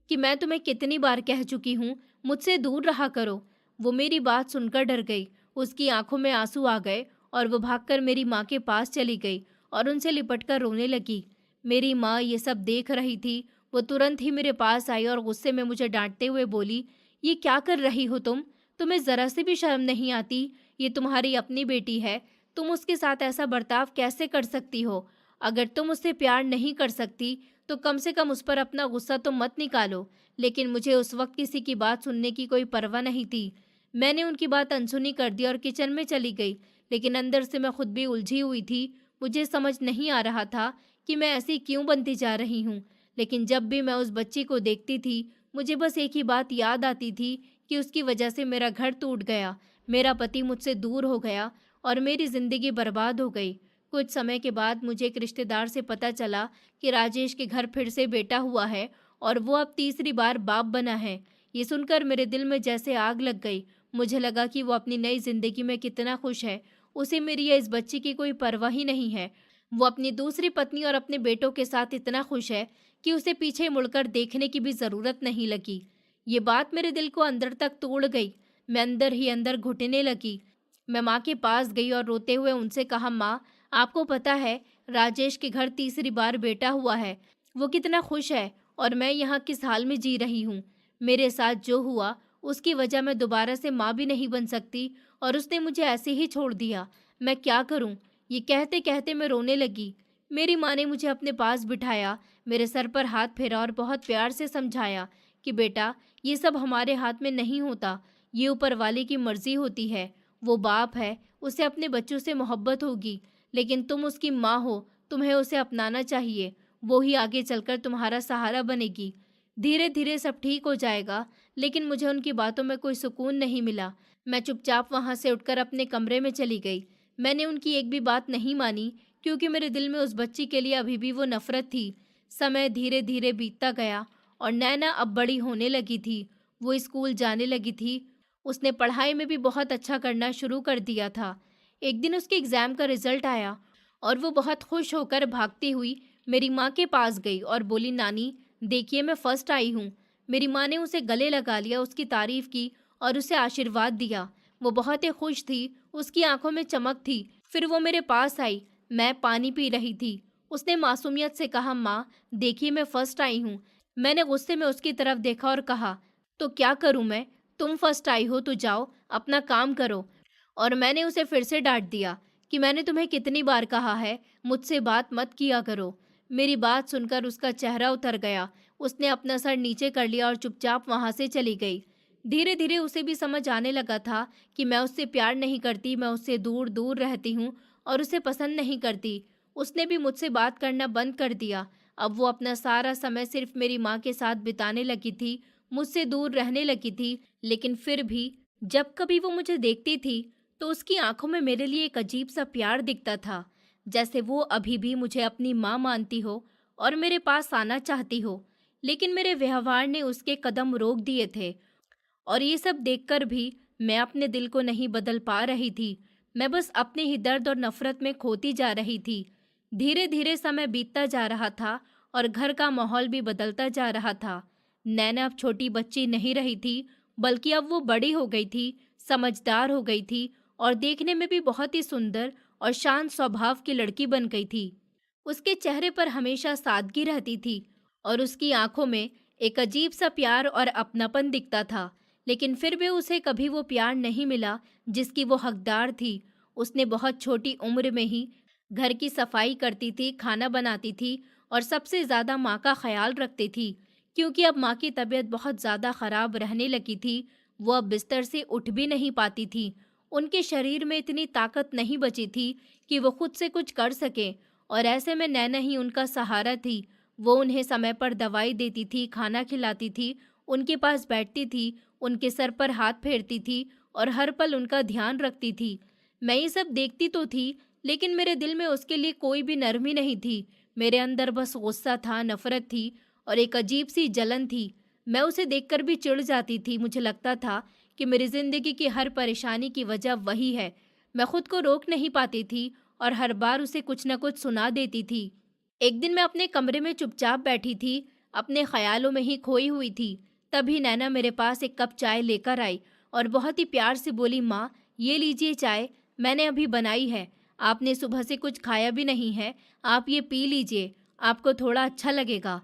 कि मैं तुम्हें कितनी बार कह चुकी हूँ, मुझसे दूर रहा करो। वो मेरी बात सुनकर डर गई। उसकी आंखों में आंसू आ गए और वो भागकर मेरी माँ के पास चली गई और उनसे लिपटकर रोने लगी। मेरी माँ ये सब देख रही थी। वो तुरंत ही मेरे पास आई और गुस्से में मुझे डांटते हुए बोली, ये क्या कर रही हो तुम? तुम्हें ज़रा से भी शर्म नहीं आती? ये तुम्हारी अपनी बेटी है। तुम उसके साथ ऐसा बर्ताव कैसे कर सकती हो? अगर तुम उससे प्यार नहीं कर सकती तो कम से कम उस पर अपना गुस्सा तो मत निकालो। लेकिन मुझे उस वक्त किसी की बात सुनने की कोई परवाह नहीं थी। मैंने उनकी बात अनसुनी कर दी और किचन में चली गई। लेकिन अंदर से मैं खुद भी उलझी हुई थी। मुझे समझ नहीं आ रहा था कि मैं ऐसी क्यों बनती जा रही हूँ। लेकिन जब भी मैं उस बच्ची को देखती थी मुझे बस एक ही बात याद आती थी कि उसकी वजह से मेरा घर टूट गया, मेरा पति मुझसे दूर हो गया और मेरी ज़िंदगी बर्बाद हो गई। कुछ समय के बाद मुझे एक रिश्तेदार से पता चला कि राजेश के घर फिर से बेटा हुआ है और वो अब तीसरी बार बाप बना है। ये सुनकर मेरे दिल में जैसे आग लग गई। मुझे लगा कि वो अपनी नई जिंदगी में कितना खुश है। उसे मेरी या इस बच्ची की कोई परवाह ही नहीं है। वो अपनी दूसरी पत्नी और अपने बेटों के साथ इतना खुश है कि उसे पीछे मुड़कर देखने की भी ज़रूरत नहीं लगी। ये बात मेरे दिल को अंदर तक तोड़ गई। मैं अंदर ही अंदर घुटने लगी। मैं माँ के पास गई और रोते हुए उनसे कहा, माँ, आपको पता है राजेश के घर तीसरी बार बेटा हुआ है। वो कितना खुश है और मैं यहाँ किस हाल में जी रही हूँ। मेरे साथ जो हुआ उसकी वजह मैं दोबारा से माँ भी नहीं बन सकती और उसने मुझे ऐसे ही छोड़ दिया। मैं क्या करूँ? ये कहते कहते मैं रोने लगी। मेरी माँ ने मुझे अपने पास बिठाया, मेरे सर पर हाथ फेरा और बहुत प्यार से समझाया कि बेटा, ये सब हमारे हाथ में नहीं होता। ये ऊपर वाले की मर्जी होती है। वो बाप है, उसे अपने बच्चों से मोहब्बत होगी, लेकिन तुम उसकी माँ हो, तुम्हें उसे अपनाना चाहिए। वो ही आगे चलकर तुम्हारा सहारा बनेगी। धीरे धीरे सब ठीक हो जाएगा। लेकिन मुझे उनकी बातों में कोई सुकून नहीं मिला। मैं चुपचाप वहाँ से उठकर अपने कमरे में चली गई। मैंने उनकी एक भी बात नहीं मानी क्योंकि मेरे दिल में उस बच्ची के लिए अभी भी वो नफरत थी। समय धीरे धीरे बीतता गया और नैना अब बड़ी होने लगी थी। वो स्कूल जाने लगी थी। उसने पढ़ाई में भी बहुत अच्छा करना शुरू कर दिया था। एक दिन उसके एग्ज़ाम का रिजल्ट आया और वो बहुत खुश होकर भागती हुई मेरी माँ के पास गई और बोली, नानी देखिए मैं फ़र्स्ट आई हूँ। मेरी माँ ने उसे गले लगा लिया, उसकी तारीफ़ की और उसे आशीर्वाद दिया। वो बहुत ही खुश थी। उसकी आंखों में चमक थी। फिर वो मेरे पास आई। मैं पानी पी रही थी। उसने मासूमियत से कहा, माँ देखिए मैं फर्स्ट आई हूँ। मैंने गुस्से में उसकी तरफ देखा और कहा, तो क्या करूँ मैं? तुम फर्स्ट आई हो तो जाओ अपना काम करो। और मैंने उसे फिर से डांट दिया कि मैंने तुम्हें कितनी बार कहा है मुझसे बात मत किया करो। मेरी बात सुनकर उसका चेहरा उतर गया। उसने अपना सर नीचे कर लिया और चुपचाप वहां से चली गई। धीरे धीरे उसे भी समझ आने लगा था कि मैं उससे प्यार नहीं करती, मैं उससे दूर दूर रहती हूँ और उसे पसंद नहीं करती। उसने भी मुझसे बात करना बंद कर दिया। अब वो अपना सारा समय सिर्फ मेरी माँ के साथ बिताने लगी थी, मुझसे दूर रहने लगी थी। लेकिन फिर भी जब कभी वो मुझे देखती थी तो उसकी आंखों में मेरे लिए एक अजीब सा प्यार दिखता था, जैसे वो अभी भी मुझे अपनी माँ मानती हो और मेरे पास आना चाहती हो। लेकिन मेरे व्यवहार ने उसके कदम रोक दिए थे और ये सब देखकर भी मैं अपने दिल को नहीं बदल पा रही थी। मैं बस अपने ही दर्द और नफरत में खोती जा रही थी। धीरे धीरे समय बीतता जा रहा था और घर का माहौल भी बदलता जा रहा था। नैना अब छोटी बच्ची नहीं रही थी, बल्कि अब वो बड़ी हो गई थी, समझदार हो गई थी और देखने में भी बहुत ही सुंदर और शांत स्वभाव की लड़की बन गई थी। उसके चेहरे पर हमेशा सादगी रहती थी और उसकी आंखों में एक अजीब सा प्यार और अपनापन दिखता था। लेकिन फिर भी उसे कभी वो प्यार नहीं मिला जिसकी वो हकदार थी। उसने बहुत छोटी उम्र में ही घर की सफाई करती थी, खाना बनाती थी और सबसे ज़्यादा माँ का ख्याल रखती थी। क्योंकि अब माँ की तबीयत बहुत ज़्यादा ख़राब रहने लगी थी, वो अब बिस्तर से उठ भी नहीं पाती थी। उनके शरीर में इतनी ताकत नहीं बची थी कि वो खुद से कुछ कर सके और ऐसे में नैना ही उनका सहारा थी। वो उन्हें समय पर दवाई देती थी, खाना खिलाती थी, उनके पास बैठती थी, उनके सर पर हाथ फेरती थी और हर पल उनका ध्यान रखती थी। मैं ये सब देखती तो थी, लेकिन मेरे दिल में उसके लिए कोई भी नरमी नहीं थी। मेरे अंदर बस गुस्सा था, नफरत थी और एक अजीब सी जलन थी। मैं उसे देखकर भी चिढ़ जाती थी। मुझे लगता था कि मेरी जिंदगी की हर परेशानी की वजह वही है। मैं खुद को रोक नहीं पाती थी और हर बार उसे कुछ न कुछ सुना देती थी। एक दिन मैं अपने कमरे में चुपचाप बैठी थी, अपने ख्यालों में ही खोई हुई थी। तभी नैना मेरे पास एक कप चाय लेकर आई और बहुत ही प्यार से बोली, माँ ये लीजिए चाय, मैंने अभी बनाई है। आपने सुबह से कुछ खाया भी नहीं है, आप ये पी लीजिए, आपको थोड़ा अच्छा लगेगा।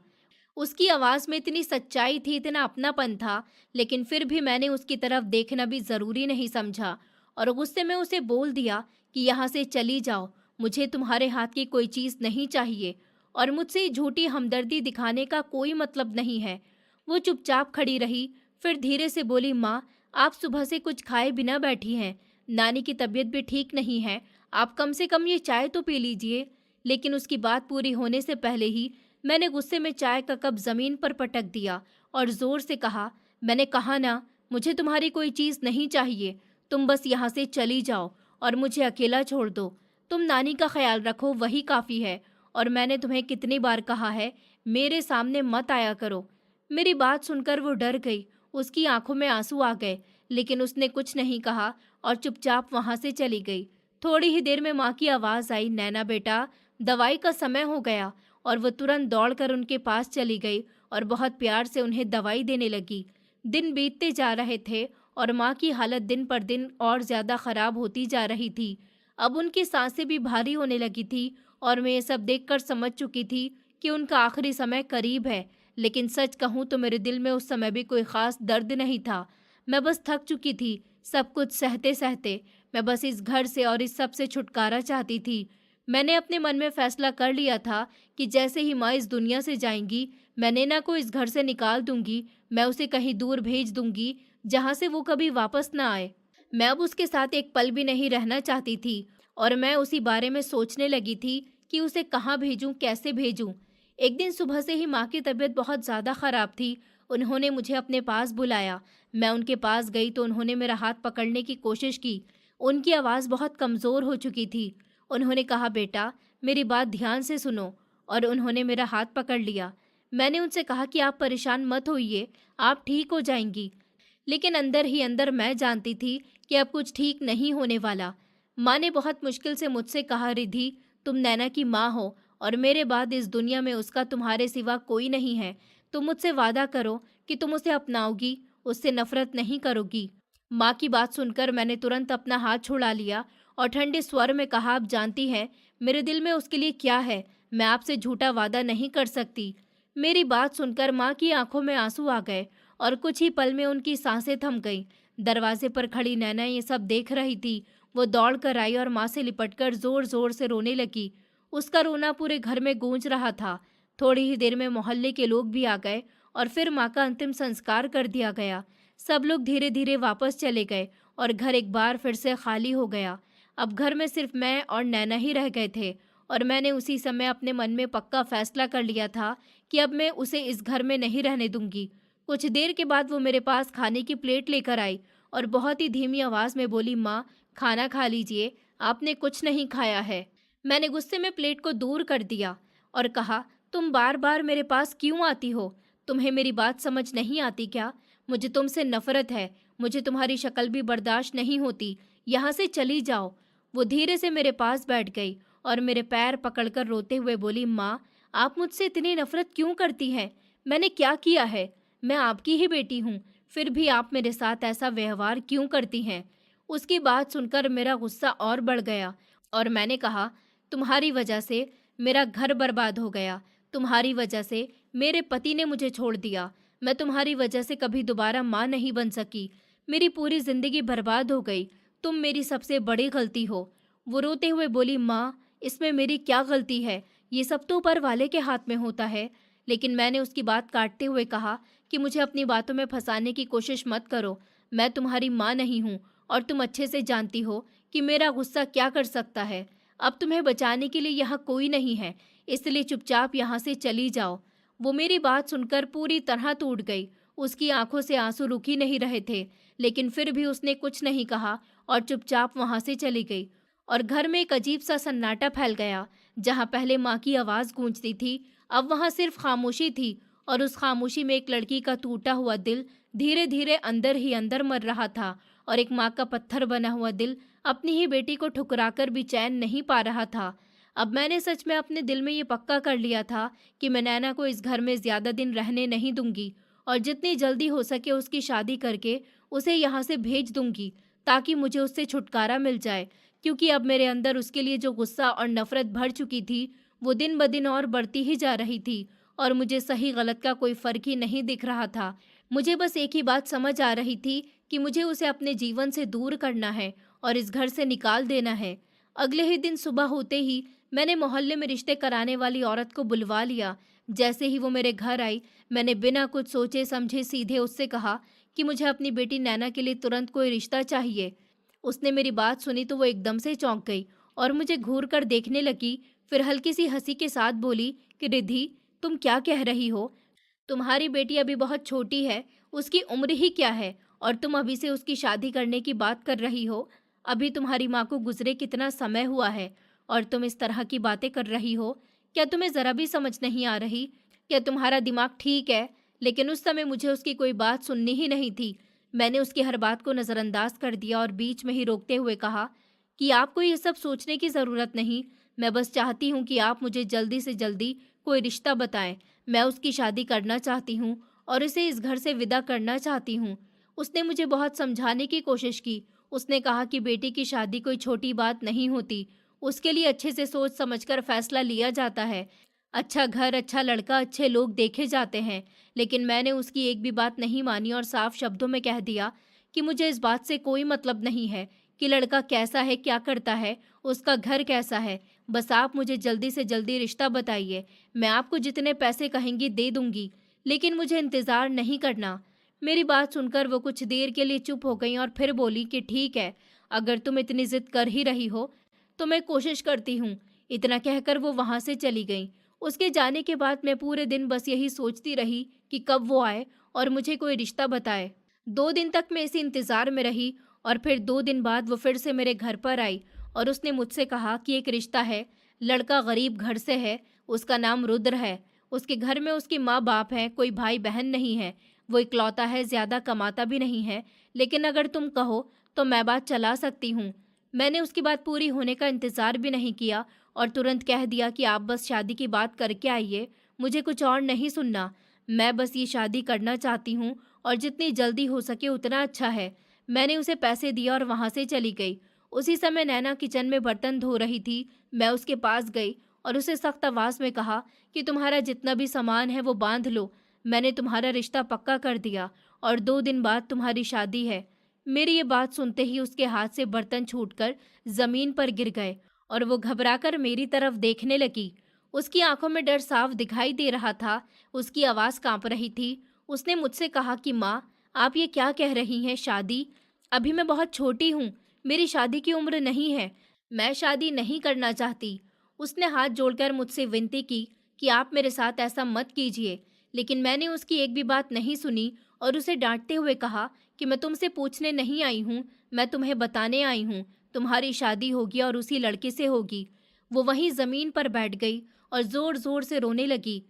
उसकी आवाज़ में इतनी सच्चाई थी, इतना अपनापन था, लेकिन फिर भी मैंने उसकी तरफ देखना भी ज़रूरी नहीं समझा और गुस्से में उसे बोल दिया कि यहाँ से चली जाओ, मुझे तुम्हारे हाथ की कोई चीज़ नहीं चाहिए और मुझसे झूठी हमदर्दी दिखाने का कोई मतलब नहीं है। वो चुपचाप खड़ी रही, फिर धीरे से बोली, माँ आप सुबह से कुछ खाए बिना बैठी हैं, नानी की तबीयत भी ठीक नहीं है, आप कम से कम ये चाय तो पी लीजिए। लेकिन उसकी बात पूरी होने से पहले ही मैंने गुस्से में चाय का कप जमीन पर पटक दिया और जोर से कहा, मैंने कहा ना, मुझे तुम्हारी कोई चीज़ नहीं चाहिए, तुम बस यहाँ से चली जाओ और मुझे अकेला छोड़ दो। तुम नानी का ख्याल रखो, वही काफ़ी है। और मैंने तुम्हें कितनी बार कहा है, मेरे सामने मत आया करो। मेरी बात सुनकर वो डर गई, उसकी आंखों में आंसू आ गए, लेकिन उसने कुछ नहीं कहा और चुपचाप वहाँ से चली गई। थोड़ी ही देर में माँ की आवाज़ आई, नैना बेटा दवाई का समय हो गया। और वो तुरंत दौड़कर उनके पास चली गई और बहुत प्यार से उन्हें दवाई देने लगी। दिन बीतते जा रहे थे और माँ की हालत दिन पर दिन और ज़्यादा ख़राब होती जा रही थी। अब उनकी सांसें भी भारी होने लगी थी और मैं ये सब देखकर समझ चुकी थी कि उनका आखिरी समय करीब है। लेकिन सच कहूँ तो मेरे दिल में उस समय भी कोई ख़ास दर्द नहीं था। मैं बस थक चुकी थी, सब कुछ सहते सहते। मैं बस इस घर से और इस सब से छुटकारा चाहती थी। मैंने अपने मन में फैसला कर लिया था कि जैसे ही माँ इस दुनिया से जाएंगी, मैं नैना को इस घर से निकाल दूंगी। मैं उसे कहीं दूर भेज दूंगी, जहाँ से वो कभी वापस ना आए। मैं अब उसके साथ एक पल भी नहीं रहना चाहती थी और मैं उसी बारे में सोचने लगी थी कि उसे कहाँ भेजूं, कैसे भेजूं। एक दिन सुबह से ही माँ की तबीयत बहुत ज़्यादा ख़राब थी। उन्होंने मुझे अपने पास बुलाया। मैं उनके पास गई तो उन्होंने मेरा हाथ पकड़ने की कोशिश की। उनकी आवाज़ बहुत कमज़ोर हो चुकी थी। उन्होंने कहा, बेटा मेरी बात ध्यान से सुनो, और उन्होंने मेरा हाथ पकड़ लिया। मैंने उनसे कहा कि आप परेशान मत होइए, आप ठीक हो जाएंगी। लेकिन अंदर ही अंदर मैं जानती थी कि अब कुछ ठीक नहीं होने वाला। माँ ने बहुत मुश्किल से मुझसे कहा, रिधि तुम नैना की माँ हो और मेरे बाद इस दुनिया में उसका तुम्हारे सिवा कोई नहीं है। तुम मुझसे वादा करो कि तुम उसे अपनाओगी, उससे नफरत नहीं करोगी। माँ की बात सुनकर मैंने तुरंत अपना हाथ छुड़ा लिया और ठंडे स्वर में कहा, आप जानती हैं मेरे दिल में उसके लिए क्या है। मैं आपसे झूठा वादा नहीं कर सकती। मेरी बात सुनकर माँ की आंखों में आंसू आ गए और कुछ ही पल में उनकी सांसें थम गईं। दरवाजे पर खड़ी नैना ये सब देख रही थी। वो दौड़ कर आई और माँ से लिपटकर जोर जोर से रोने लगी। उसका रोना पूरे घर में गूंज रहा था। थोड़ी ही देर में मोहल्ले के लोग भी आ गए और फिर माँ का अंतिम संस्कार कर दिया गया। सब लोग धीरे धीरे वापस चले गए और घर एक बार फिर से खाली हो गया। अब घर में सिर्फ मैं और नैना ही रह गए थे और मैंने उसी समय अपने मन में पक्का फैसला कर लिया था कि अब मैं उसे इस घर में नहीं रहने दूंगी। कुछ देर के बाद वो मेरे पास खाने की प्लेट लेकर आई और बहुत ही धीमी आवाज़ में बोली, माँ खाना खा लीजिए, आपने कुछ नहीं खाया है। मैंने गुस्से में प्लेट को दूर कर दिया और कहा, तुम बार बार मेरे पास क्यों आती हो? तुम्हें मेरी बात समझ नहीं आती क्या? मुझे तुमसे नफरत है। मुझे तुम्हारी शक्ल भी बर्दाश्त नहीं होती। यहाँ से चली जाओ। वो धीरे से मेरे पास बैठ गई और मेरे पैर पकड़कर रोते हुए बोली, माँ आप मुझसे इतनी नफरत क्यों करती हैं? मैंने क्या किया है? मैं आपकी ही बेटी हूँ, फिर भी आप मेरे साथ ऐसा व्यवहार क्यों करती हैं? उसकी बात सुनकर मेरा गुस्सा और बढ़ गया और मैंने कहा, तुम्हारी वजह से मेरा घर बर्बाद हो गया। तुम्हारी वजह से मेरे पति ने मुझे छोड़ दिया। मैं तुम्हारी वजह से कभी दोबारा माँ नहीं बन सकी। मेरी पूरी जिंदगी बर्बाद हो गई। तुम मेरी सबसे बड़ी गलती हो। वो रोते हुए बोली, माँ इसमें मेरी क्या गलती है? ये सब तो ऊपर वाले के हाथ में होता है। लेकिन मैंने उसकी बात काटते हुए कहा कि मुझे अपनी बातों में फंसाने की कोशिश मत करो। मैं तुम्हारी माँ नहीं हूँ और तुम अच्छे से जानती हो कि मेरा गुस्सा क्या कर सकता है। अब तुम्हें बचाने के लिए यहाँ कोई नहीं है, इसलिए चुपचाप यहाँ से चली जाओ। वो मेरी बात सुनकर पूरी तरह टूट गई। उसकी आंखों से आंसू रुक ही नहीं रहे थे, लेकिन फिर भी उसने कुछ नहीं कहा और चुपचाप वहाँ से चली गई। और घर में एक अजीब सा सन्नाटा फैल गया। जहाँ पहले माँ की आवाज़ गूंजती थी, अब वहाँ सिर्फ खामोशी थी और उस खामोशी में एक लड़की का टूटा हुआ दिल धीरे धीरे अंदर ही अंदर मर रहा था और एक माँ का पत्थर बना हुआ दिल अपनी ही बेटी को ठुकराकर भी चैन नहीं पा रहा था। अब मैंने सच में अपने दिल में ये पक्का कर लिया था कि मैं नैना को इस घर में ज़्यादा दिन रहने नहीं दूंगी और जितनी जल्दी हो सके उसकी शादी करके उसे यहाँ से भेज दूंगी ताकि मुझे उससे छुटकारा मिल जाए। क्योंकि अब मेरे अंदर उसके लिए जो गुस्सा और नफरत भर चुकी थी वो दिन ब दिन और बढ़ती ही जा रही थी और मुझे सही गलत का कोई फ़र्क ही नहीं दिख रहा था। मुझे बस एक ही बात समझ आ रही थी कि मुझे उसे अपने जीवन से दूर करना है और इस घर से निकाल देना है। अगले ही दिन सुबह होते ही मैंने मोहल्ले में रिश्ते कराने वाली औरत को बुलवा लिया। जैसे ही वो मेरे घर आई, मैंने बिना कुछ सोचे समझे सीधे उससे कहा कि मुझे अपनी बेटी नैना के लिए तुरंत कोई रिश्ता चाहिए। उसने मेरी बात सुनी तो वो एकदम से चौंक गई और मुझे घूर कर देखने लगी। फिर हल्की सी हंसी के साथ बोली कि रिद्धि, तुम क्या कह रही हो? तुम्हारी बेटी अभी बहुत छोटी है, उसकी उम्र ही क्या है और तुम अभी से उसकी शादी करने की बात कर रही हो? अभी तुम्हारी माँ को गुजरे कितना समय हुआ है और तुम इस तरह की बातें कर रही हो? क्या तुम्हें ज़रा भी समझ नहीं आ रही? क्या तुम्हारा दिमाग ठीक है? लेकिन उस समय मुझे उसकी कोई बात सुननी ही नहीं थी। मैंने उसकी हर बात को नज़रअंदाज कर दिया और बीच में ही रोकते हुए कहा कि आपको ये सब सोचने की ज़रूरत नहीं। मैं बस चाहती हूँ कि आप मुझे जल्दी से जल्दी कोई रिश्ता बताएं। मैं उसकी शादी करना चाहती हूँ और इसे इस घर से विदा करना चाहती हूँ। उसने मुझे बहुत समझाने की कोशिश की। उसने कहा कि बेटी की शादी कोई छोटी बात नहीं होती, उसके लिए अच्छे से सोच समझकर फैसला लिया जाता है। अच्छा घर, अच्छा लड़का, अच्छे लोग देखे जाते हैं। लेकिन मैंने उसकी एक भी बात नहीं मानी और साफ शब्दों में कह दिया कि मुझे इस बात से कोई मतलब नहीं है कि लड़का कैसा है, क्या करता है, उसका घर कैसा है। बस आप मुझे जल्दी से जल्दी रिश्ता बताइए। मैं आपको जितने पैसे कहेंगी दे दूंगी, लेकिन मुझे इंतज़ार नहीं करना। मेरी बात सुनकर वो कुछ देर के लिए चुप हो गई और फिर बोली कि ठीक है, अगर तुम इतनी जिद कर ही रही हो तो मैं कोशिश करती हूँ। इतना कहकर वो वहाँ से चली गई। उसके जाने के बाद मैं पूरे दिन बस यही सोचती रही कि कब वो आए और मुझे कोई रिश्ता बताए। 2 दिन तक मैं इसी इंतज़ार में रही और फिर 2 दिन बाद वो फिर से मेरे घर पर आई और उसने मुझसे कहा कि एक रिश्ता है, लड़का गरीब घर से है, उसका नाम रुद्र है। उसके घर में उसकी माँ बाप है, कोई भाई बहन नहीं है, वो इकलौता है, ज़्यादा कमाता भी नहीं है, लेकिन अगर तुम कहो तो मैं बात चला सकती हूँ। मैंने उसकी बात पूरी होने का इंतज़ार भी नहीं किया और तुरंत कह दिया कि आप बस शादी की बात करके आइए, मुझे कुछ और नहीं सुनना। मैं बस ये शादी करना चाहती हूँ और जितनी जल्दी हो सके उतना अच्छा है। मैंने उसे पैसे दिए और वहाँ से चली गई। उसी समय नैना किचन में बर्तन धो रही थी। मैं उसके पास गई और उसे सख्त आवाज़ में कहा कि तुम्हारा जितना भी सामान है वो बांध लो। मैंने तुम्हारा रिश्ता पक्का कर दिया और 2 दिन बाद तुम्हारी शादी है। मेरी ये बात सुनते ही उसके हाथ से बर्तन छूटकर ज़मीन पर गिर गए और वो घबराकर मेरी तरफ देखने लगी। उसकी आंखों में डर साफ दिखाई दे रहा था। उसकी आवाज़ कांप रही थी। उसने मुझसे कहा कि माँ, आप ये क्या कह रही हैं? शादी? अभी मैं बहुत छोटी हूँ। मेरी शादी की उम्र नहीं है। मैं शादी नहीं करना चाहती। उसने हाथ जोड़कर मुझसे विनती की कि आप मेरे साथ ऐसा मत कीजिए। लेकिन मैंने उसकी एक भी बात नहीं सुनी और उसे डांटते हुए कहा कि मैं तुमसे पूछने नहीं आई हूँ, मैं तुम्हें बताने आई हूँ। तुम्हारी शादी होगी और उसी लड़के से होगी। वो वहीं ज़मीन पर बैठ गई और ज़ोर ज़ोर से रोने लगी।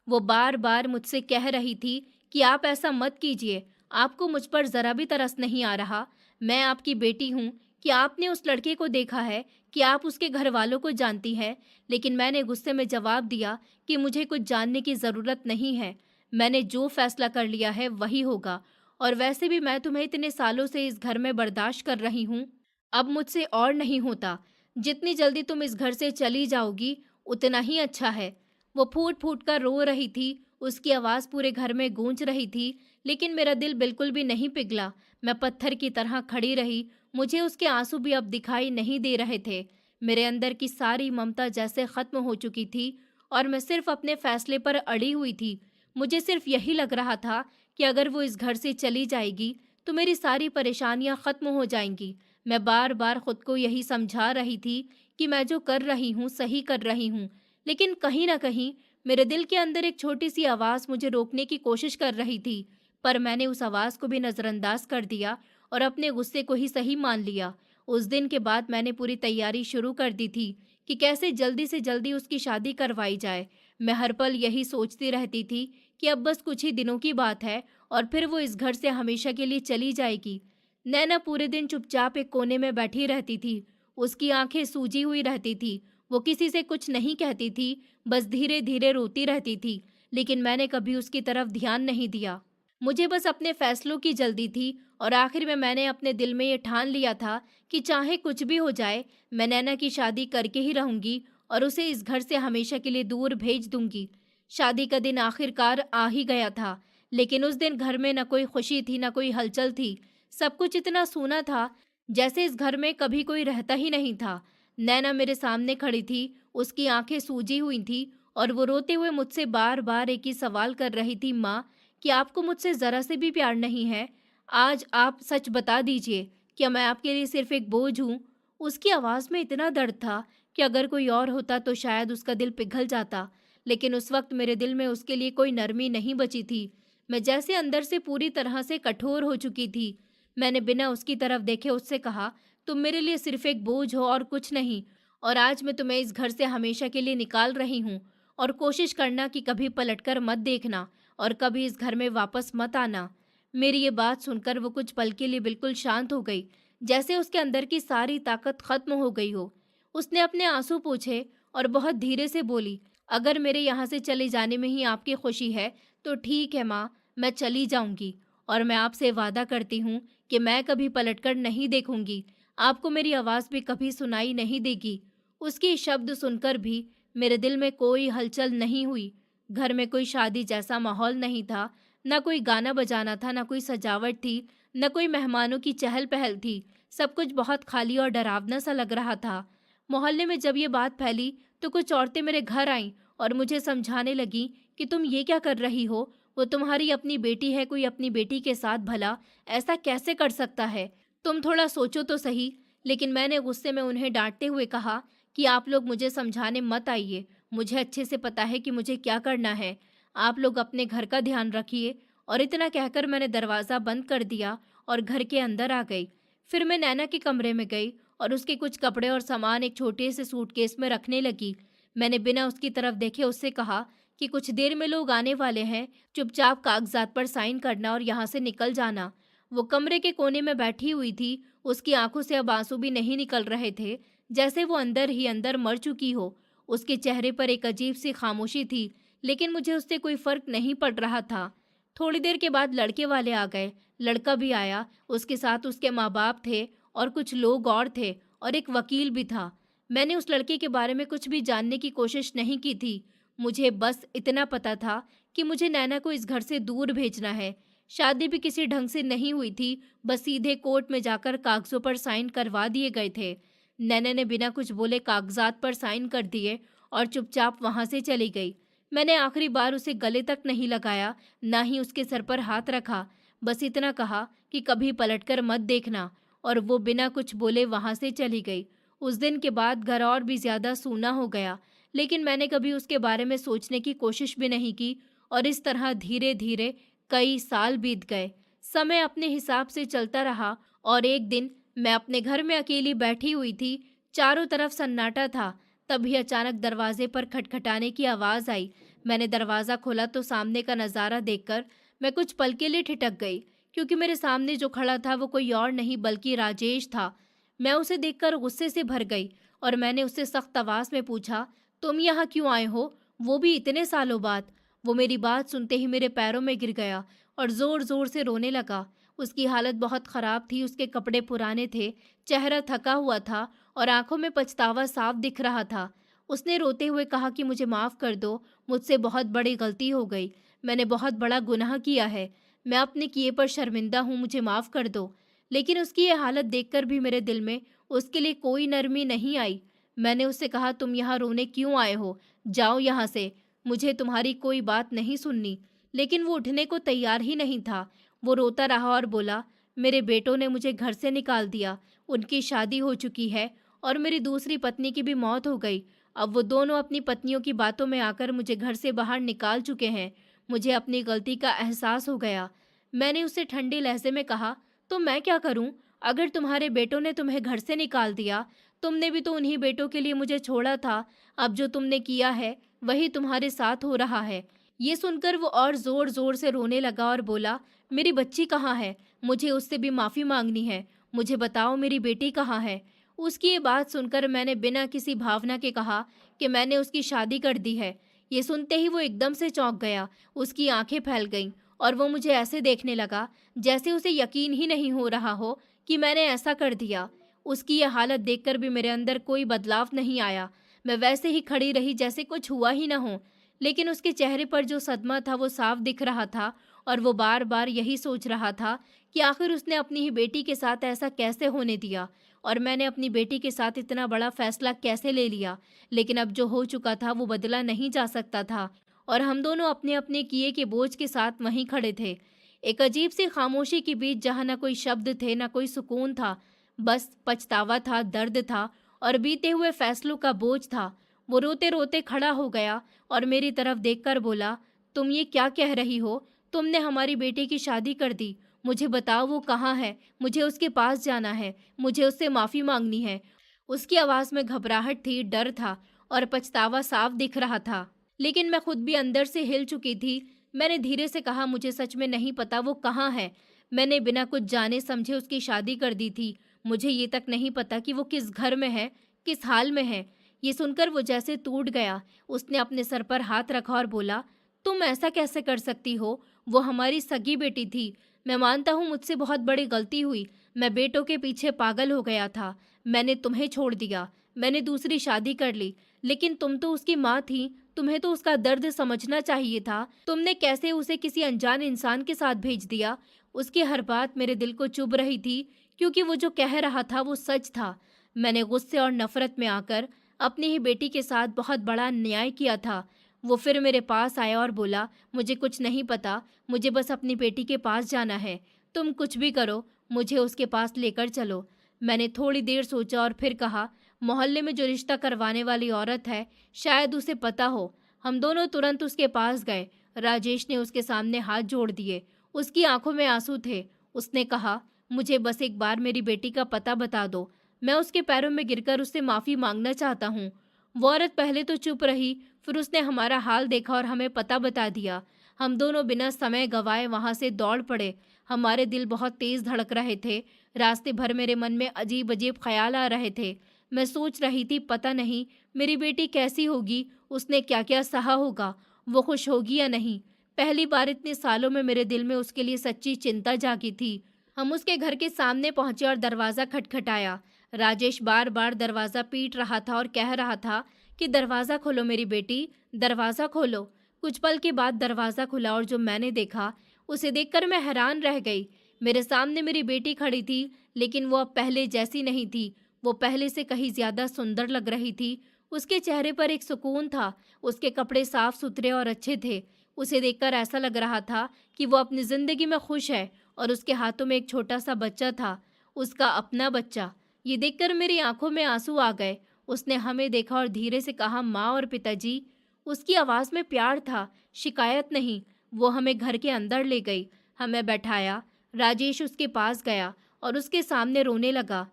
वो बार बार मुझसे कह रही थी कि आप ऐसा मत कीजिए। आपको मुझ पर ज़रा भी तरस नहीं आ रहा। मैं आपकी बेटी हूँ। कि आपने उस लड़के को देखा है? कि आप उसके घर वालों को जानती हैं? लेकिन मैंने गुस्से में जवाब दिया कि मुझे कुछ जानने की ज़रूरत नहीं है। मैंने जो फैसला कर लिया है वही होगा। और वैसे भी मैं तुम्हें इतने सालों से इस घर में बर्दाश्त कर रही हूँ। अब मुझसे और नहीं होता। जितनी जल्दी तुम इस घर से चली जाओगी उतना ही अच्छा है। वो फूट फूट कर रो रही थी। उसकी आवाज़ पूरे घर में गूंज रही थी। लेकिन मेरा दिल बिल्कुल भी नहीं पिघला। मैं पत्थर की तरह खड़ी रही। मुझे उसके आंसू भी अब दिखाई नहीं दे रहे थे। मेरे अंदर की सारी ममता जैसे खत्म हो चुकी थी और मैं सिर्फ अपने फैसले पर अड़ी हुई थी। मुझे सिर्फ यही लग रहा था कि अगर वो इस घर से चली जाएगी तो मेरी सारी परेशानियां खत्म हो जाएंगी। मैं बार बार खुद को यही समझा रही थी कि मैं जो कर रही हूँ सही कर रही हूँ। लेकिन कहीं ना कहीं मेरे दिल के अंदर एक छोटी सी आवाज़ मुझे रोकने की कोशिश कर रही थी। पर मैंने उस आवाज़ को भी नज़रअंदाज कर दिया और अपने गुस्से को ही सही मान लिया। उस दिन के बाद मैंने पूरी तैयारी शुरू कर दी थी कि कैसे जल्दी से जल्दी उसकी शादी करवाई जाए। मैं हर पल यही सोचती रहती थी कि अब बस कुछ ही दिनों की बात है और फिर वो इस घर से हमेशा के लिए चली जाएगी। नैना पूरे दिन चुपचाप एक कोने में बैठी रहती थी। उसकी आंखें सूजी हुई रहती थी। वो किसी से कुछ नहीं कहती थी, बस धीरे धीरे रोती रहती थी। लेकिन मैंने कभी उसकी तरफ ध्यान नहीं दिया। मुझे बस अपने फैसलों की जल्दी थी और आखिर में मैंने अपने दिल में ये ठान लिया था कि चाहे कुछ भी हो जाए, मैं नैना की शादी करके ही रहूंगी और उसे इस घर से हमेशा के लिए दूर भेज दूंगी। शादी का दिन आखिरकार आ ही गया था। लेकिन उस दिन घर में न कोई खुशी थी, न कोई हलचल थी। सब कुछ इतना सूना था जैसे इस घर में कभी कोई रहता ही नहीं था। नैना मेरे सामने खड़ी थी। उसकी आंखें सूजी हुई थी और वो रोते हुए मुझसे बार बार एक ही सवाल कर रही थी, माँ, कि आपको मुझसे ज़रा से भी प्यार नहीं है? आज आप सच बता दीजिए, क्या मैं आपके लिए सिर्फ एक बोझ हूँ? उसकी आवाज़ में इतना दर्द था कि अगर कोई और होता तो शायद उसका दिल पिघल जाता। लेकिन उस वक्त मेरे दिल में उसके लिए कोई नरमी नहीं बची थी। मैं जैसे अंदर से पूरी तरह से कठोर हो चुकी थी। मैंने बिना उसकी तरफ देखे उससे कहा, तुम मेरे लिए सिर्फ एक बोझ हो और कुछ नहीं। और आज मैं तुम्हें इस घर से हमेशा के लिए निकाल रही हूँ। और कोशिश करना कि कभी पलटकर मत देखना और कभी इस घर में वापस मत आना। मेरी ये बात सुनकर वो कुछ पल के लिए बिल्कुल शांत हो गई, जैसे उसके अंदर की सारी ताकत खत्म हो गई हो। उसने अपने आंसू पोंछे और बहुत धीरे से बोली, अगर मेरे यहाँ से चले जाने में ही आपकी खुशी है तो ठीक है माँ, मैं चली जाऊंगी। और मैं आपसे वादा करती हूँ कि मैं कभी पलटकर नहीं देखूंगी। आपको मेरी आवाज़ भी कभी सुनाई नहीं देगी। उसकी शब्द सुनकर भी मेरे दिल में कोई हलचल नहीं हुई। घर में कोई शादी जैसा माहौल नहीं था। न कोई गाना बजाना था, न कोई सजावट थी, न कोई मेहमानों की चहल पहल थी। सब कुछ बहुत खाली और डरावना सा लग रहा था। मोहल्ले में जब ये बात फैली तो कुछ औरतें मेरे घर आईं और मुझे समझाने लगीं कि तुम ये क्या कर रही हो? वो तुम्हारी अपनी बेटी है, कोई अपनी बेटी के साथ भला ऐसा कैसे कर सकता है? तुम थोड़ा सोचो तो सही। लेकिन मैंने गुस्से में उन्हें डांटते हुए कहा कि आप लोग मुझे समझाने मत आइए। मुझे अच्छे से पता है कि मुझे क्या करना है। आप लोग अपने घर का ध्यान रखिए। और इतना कहकर मैंने दरवाज़ा बंद कर दिया और घर के अंदर आ गई। फिर मैं नैना के कमरे में गई और उसके कुछ कपड़े और सामान एक छोटे से सूटकेस में रखने लगी। मैंने बिना उसकी तरफ देखे उससे कहा कि कुछ देर में लोग आने वाले हैं, चुपचाप कागजात पर साइन करना और यहाँ से निकल जाना। वो कमरे के कोने में बैठी हुई थी। उसकी आंखों से अब आंसू भी नहीं निकल रहे थे, जैसे वो अंदर ही अंदर मर चुकी हो। उसके चेहरे पर एक अजीब सी खामोशी थी, लेकिन मुझे उससे कोई फर्क नहीं पड़ रहा था। थोड़ी देर के बाद लड़के वाले आ गए। लड़का भी आया, उसके साथ उसके माँ बाप थे और कुछ लोग और थे और एक वकील भी था। मैंने उस लड़के के बारे में कुछ भी जानने की कोशिश नहीं की थी। मुझे बस इतना पता था कि मुझे नैना को इस घर से दूर भेजना है। शादी भी किसी ढंग से नहीं हुई थी, बस सीधे कोर्ट में जाकर कागजों पर साइन करवा दिए गए थे। नैना ने बिना कुछ बोले कागजात पर साइन कर दिए और चुपचाप वहां से चली गई। मैंने आखिरी बार उसे गले तक नहीं लगाया, ना ही उसके सर पर हाथ रखा। बस इतना कहा कि कभी पलटकर मत देखना, और वो बिना कुछ बोले वहां से चली गई। उस दिन के बाद घर और भी ज्यादा सूना हो गया, लेकिन मैंने कभी उसके बारे में सोचने की कोशिश भी नहीं की, और इस तरह धीरे धीरे कई साल बीत गए। समय अपने हिसाब से चलता रहा, और एक दिन मैं अपने घर में अकेली बैठी हुई थी। चारों तरफ सन्नाटा था। तभी अचानक दरवाजे पर खटखटाने की आवाज आई। मैंने दरवाजा खोला तो सामने का नजारा देखकर मैं कुछ पल के लिए ठिठक गई, क्योंकि मेरे सामने जो खड़ा था वो कोई और नहीं बल्कि राजेश था। मैं उसे देखकर गुस्से से भर गई और मैंने उससे सख्त आवाज में पूछा, तुम यहाँ क्यों आए हो, वो भी इतने सालों बाद। वो मेरी बात सुनते ही मेरे पैरों में गिर गया और जोर जोर से रोने लगा। उसकी हालत बहुत खराब थी, उसके कपड़े पुराने थे, चेहरा थका हुआ था और आंखों में पछतावा साफ दिख रहा था। उसने रोते हुए कहा कि मुझे माफ कर दो, मुझसे बहुत बड़ी गलती हो गई, मैंने बहुत बड़ा गुनाह किया है, मैं अपने किए पर शर्मिंदा हूँ, मुझे माफ कर दो। लेकिन उसकी ये हालत देखकर भी मेरे दिल में उसके लिए कोई नरमी नहीं आई। मैंने उससे कहा, तुम यहाँ रोने क्यों आए हो, जाओ यहाँ से, मुझे तुम्हारी कोई बात नहीं सुननी। लेकिन वो उठने को तैयार ही नहीं था। वो रोता रहा और बोला, मेरे बेटों ने मुझे घर से निकाल दिया, उनकी शादी हो चुकी है और मेरी दूसरी पत्नी की भी मौत हो गई। अब वो दोनों अपनी पत्नियों की बातों में आकर मुझे घर से बाहर निकाल चुके हैं। मुझे अपनी गलती का एहसास हो गया। मैंने उससे ठंडे लहजे में कहा, तो मैं क्या करूं? अगर तुम्हारे बेटों ने तुम्हें घर से निकाल दिया, तुमने भी तो उन्हीं बेटों के लिए मुझे छोड़ा था। अब जो तुमने किया है वही तुम्हारे साथ हो रहा है। ये सुनकर वो और जोर जोर से रोने लगा और बोला, मेरी बच्ची कहाँ है, मुझे उससे भी माफी मांगनी है, मुझे बताओ मेरी बेटी कहाँ है। उसकी ये बात सुनकर मैंने बिना किसी भावना के कहा कि मैंने उसकी शादी कर दी है। ये सुनते ही वो एकदम से चौंक गया, उसकी आंखें फैल गईं और वो मुझे ऐसे देखने लगा जैसे उसे यकीन ही नहीं हो रहा हो कि मैंने ऐसा कर दिया। उसकी यह हालत देखकर भी मेरे अंदर कोई बदलाव नहीं आया। मैं वैसे ही खड़ी रही जैसे कुछ हुआ ही न हो। लेकिन उसके चेहरे पर जो सदमा था वो साफ दिख रहा था, और वो बार बार यही सोच रहा था कि आखिर उसने अपनी ही बेटी के साथ ऐसा कैसे होने दिया, और मैंने अपनी बेटी के साथ इतना बड़ा फैसला कैसे ले लिया। लेकिन अब जो हो चुका था वो बदला नहीं जा सकता था, और हम दोनों अपने अपने किए के बोझ के साथ वहीं खड़े थे, एक अजीब सी खामोशी के बीच, जहाँ न कोई शब्द थे न कोई सुकून था, बस पछतावा था, दर्द था और बीते हुए फैसलों का बोझ था। वो रोते रोते खड़ा हो गया और मेरी तरफ देखकर बोला, तुम ये क्या कह रही हो, तुमने हमारी बेटी की शादी कर दी, मुझे बताओ वो कहाँ है, मुझे उसके पास जाना है, मुझे उससे माफ़ी मांगनी है। उसकी आवाज़ में घबराहट थी, डर था और पछतावा साफ दिख रहा था, लेकिन मैं खुद भी अंदर से हिल चुकी थी। मैंने धीरे से कहा, मुझे सच में नहीं पता वो कहाँ है। मैंने बिना कुछ जाने समझे उसकी शादी कर दी थी। मुझे ये तक नहीं पता कि वो किस घर में है, किस हाल में है। ये सुनकर वो जैसे टूट गया। उसने अपने सर पर हाथ रखा और बोला, तुम ऐसा कैसे कर सकती हो, वो हमारी सगी बेटी थी। मैं मानता हूँ मुझसे बहुत बड़ी गलती हुई, मैं बेटों के पीछे पागल हो गया था, मैंने तुम्हें छोड़ दिया, मैंने दूसरी शादी कर ली, लेकिन तुम तो उसकी माँ थी, तुम्हें तो उसका दर्द समझना चाहिए था। तुमने कैसे उसे किसी अनजान इंसान के साथ भेज दिया। उसकी हर बात मेरे दिल को चुभ रही थी, क्योंकि वो जो कह रहा था वो सच था। मैंने गुस्से और नफरत में आकर अपनी ही बेटी के साथ बहुत बड़ा अन्याय किया था। वो फिर मेरे पास आया और बोला, मुझे कुछ नहीं पता, मुझे बस अपनी बेटी के पास जाना है, तुम कुछ भी करो, मुझे उसके पास लेकर चलो। मैंने थोड़ी देर सोचा और फिर कहा, मोहल्ले में जो रिश्ता करवाने वाली औरत है, शायद उसे पता हो। हम दोनों तुरंत उसके पास गए। राजेश ने उसके सामने हाथ जोड़ दिए, उसकी आंखों में आंसू थे। उसने कहा, मुझे बस एक बार मेरी बेटी का पता बता दो, मैं उसके पैरों में गिरकर उससे माफ़ी मांगना चाहता हूँ। वो औरत पहले तो चुप रही, फिर उसने हमारा हाल देखा और हमें पता बता दिया। हम दोनों बिना समय गंवाए वहाँ से दौड़ पड़े। हमारे दिल बहुत तेज धड़क रहे थे। रास्ते भर मेरे मन में अजीब अजीब ख्याल आ रहे थे। मैं सोच रही थी, पता नहीं मेरी बेटी कैसी होगी, उसने क्या क्या सहा होगा, वो खुश होगी या नहीं। पहली बार इतने सालों में मेरे दिल में उसके लिए सच्ची चिंता जागी थी। हम उसके घर के सामने पहुंचे और दरवाज़ा खटखटाया। राजेश बार बार दरवाज़ा पीट रहा था और कह रहा था कि दरवाज़ा खोलो मेरी बेटी, दरवाज़ा खोलो। कुछ पल के बाद दरवाज़ा खुला और जो मैंने देखा उसे देखकर मैं हैरान रह गई। मेरे सामने मेरी बेटी खड़ी थी, लेकिन वो अब पहले जैसी नहीं थी। वो पहले से कहीं ज़्यादा सुंदर लग रही थी। उसके चेहरे पर एक सुकून था, उसके कपड़े साफ सुथरे और अच्छे थे। उसे देखकर ऐसा लग रहा था कि वो अपनी ज़िंदगी में खुश है और उसके हाथों में एक छोटा सा बच्चा था, उसका अपना बच्चा। ये देखकर मेरी आंखों में आंसू आ गए। उसने हमें देखा और धीरे से कहा, माँ और पिताजी। उसकी आवाज़ में प्यार था, शिकायत नहीं। वो हमें घर के अंदर ले गई, हमें बैठाया। राजेश उसके पास गया और उसके सामने रोने लगा।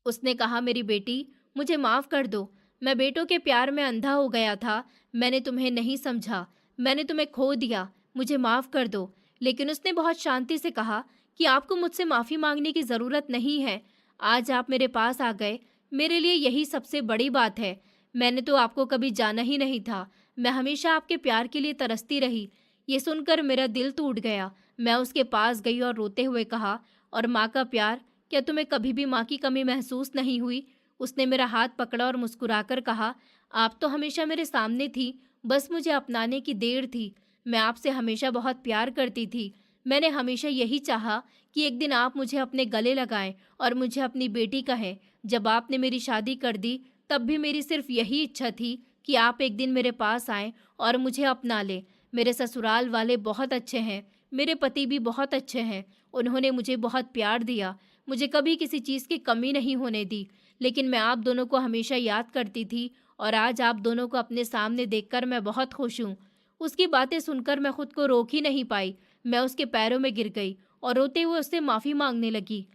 उसने कहा, मेरी बेटी, मुझे माफ़ कर दो। मैं बेटों के प्यार में अंधा हो गया था। मैंने तुम्हें नहीं समझा, मैंने तुम्हें खो दिया। मुझे माफ़ कर दो। लेकिन उसने बहुत शांति से कहा कि आपको मुझसे माफ़ी मांगने की ज़रूरत नहीं है। आज आप मेरे पास आ गए, मेरे लिए यही सबसे बड़ी बात है। मैंने तो आपको कभी जाना ही नहीं था। मैं हमेशा आपके प्यार के लिए तरसती रही। ये सुनकर मेरा दिल टूट गया। मैं उसके पास गई और रोते हुए कहा, और माँ का प्यार, क्या तुम्हें कभी भी माँ की कमी महसूस नहीं हुई? उसने मेरा हाथ पकड़ा और मुस्कुराकर कहा, आप तो हमेशा मेरे सामने थी, बस मुझे अपनाने की देर थी। मैं आपसे हमेशा बहुत प्यार करती थी। मैंने हमेशा यही चाहा कि एक दिन आप मुझे अपने गले लगाएं और मुझे अपनी बेटी कहें। जब आपने मेरी शादी कर दी, तब भी मेरी सिर्फ यही इच्छा थी कि आप एक दिन मेरे पास आएं और मुझे अपना लें। मेरे ससुराल वाले बहुत अच्छे हैं, मेरे पति भी बहुत अच्छे हैं। उन्होंने मुझे बहुत प्यार दिया, मुझे कभी किसी चीज़ की कमी नहीं होने दी। लेकिन मैं आप दोनों को हमेशा याद करती थी और आज आप दोनों को अपने सामने देखकर मैं बहुत खुश हूँ। उसकी बातें सुनकर मैं खुद को रोक ही नहीं पाई। मैं उसके पैरों में गिर गई और रोते हुए उससे माफ़ी मांगने लगी।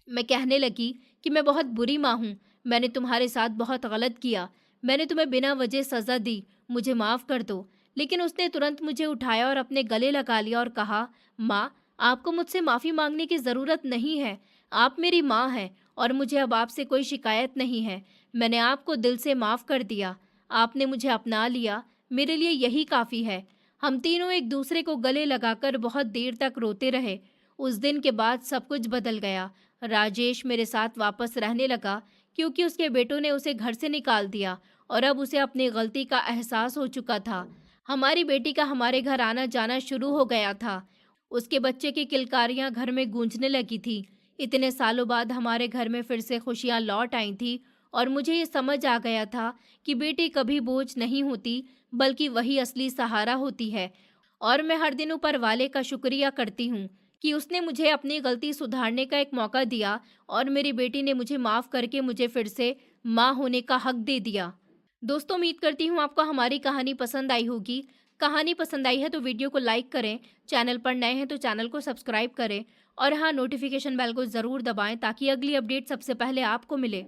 मैं कहने लगी कि मैं बहुत बुरी माँ हूँ, मैंने तुम्हारे साथ बहुत गलत किया, मैंने तुम्हें बिना वजह सज़ा दी, मुझे माफ़ कर दो। लेकिन उसने तुरंत मुझे उठाया और अपने गले लगा लिया और कहा, माँ, आपको मुझसे माफ़ी मांगने की ज़रूरत नहीं है। आप मेरी माँ हैं और मुझे अब आपसे कोई शिकायत नहीं है। मैंने आपको दिल से माफ़ कर दिया। आपने मुझे अपना लिया, मेरे लिए यही काफ़ी है। हम तीनों एक दूसरे को गले लगाकर बहुत देर तक रोते रहे। उस दिन के बाद सब कुछ बदल गया। राजेश मेरे साथ वापस रहने लगा क्योंकि उसके बेटों ने उसे घर से निकाल दिया और अब उसे अपनी गलती का एहसास हो चुका था। हमारी बेटी का हमारे घर आना जाना शुरू हो गया था। उसके बच्चे की किलकारियां घर में गूंजने लगी थी। इतने सालों बाद हमारे घर में फिर से खुशियां लौट आई थी और मुझे ये समझ आ गया था कि बेटी कभी बोझ नहीं होती, बल्कि वही असली सहारा होती है। और मैं हर दिन ऊपर वाले का शुक्रिया करती हूँ कि उसने मुझे अपनी गलती सुधारने का एक मौका दिया और मेरी बेटी ने मुझे माफ़ करके मुझे फिर से माँ होने का हक दे दिया। दोस्तों, उम्मीद करती हूँ आपको हमारी कहानी पसंद आई होगी। कहानी पसंद आई है तो वीडियो को लाइक करें, चैनल पर नए हैं तो चैनल को सब्सक्राइब करें और हाँ, नोटिफिकेशन बेल को ज़रूर दबाएं ताकि अगली अपडेट सबसे पहले आपको मिले।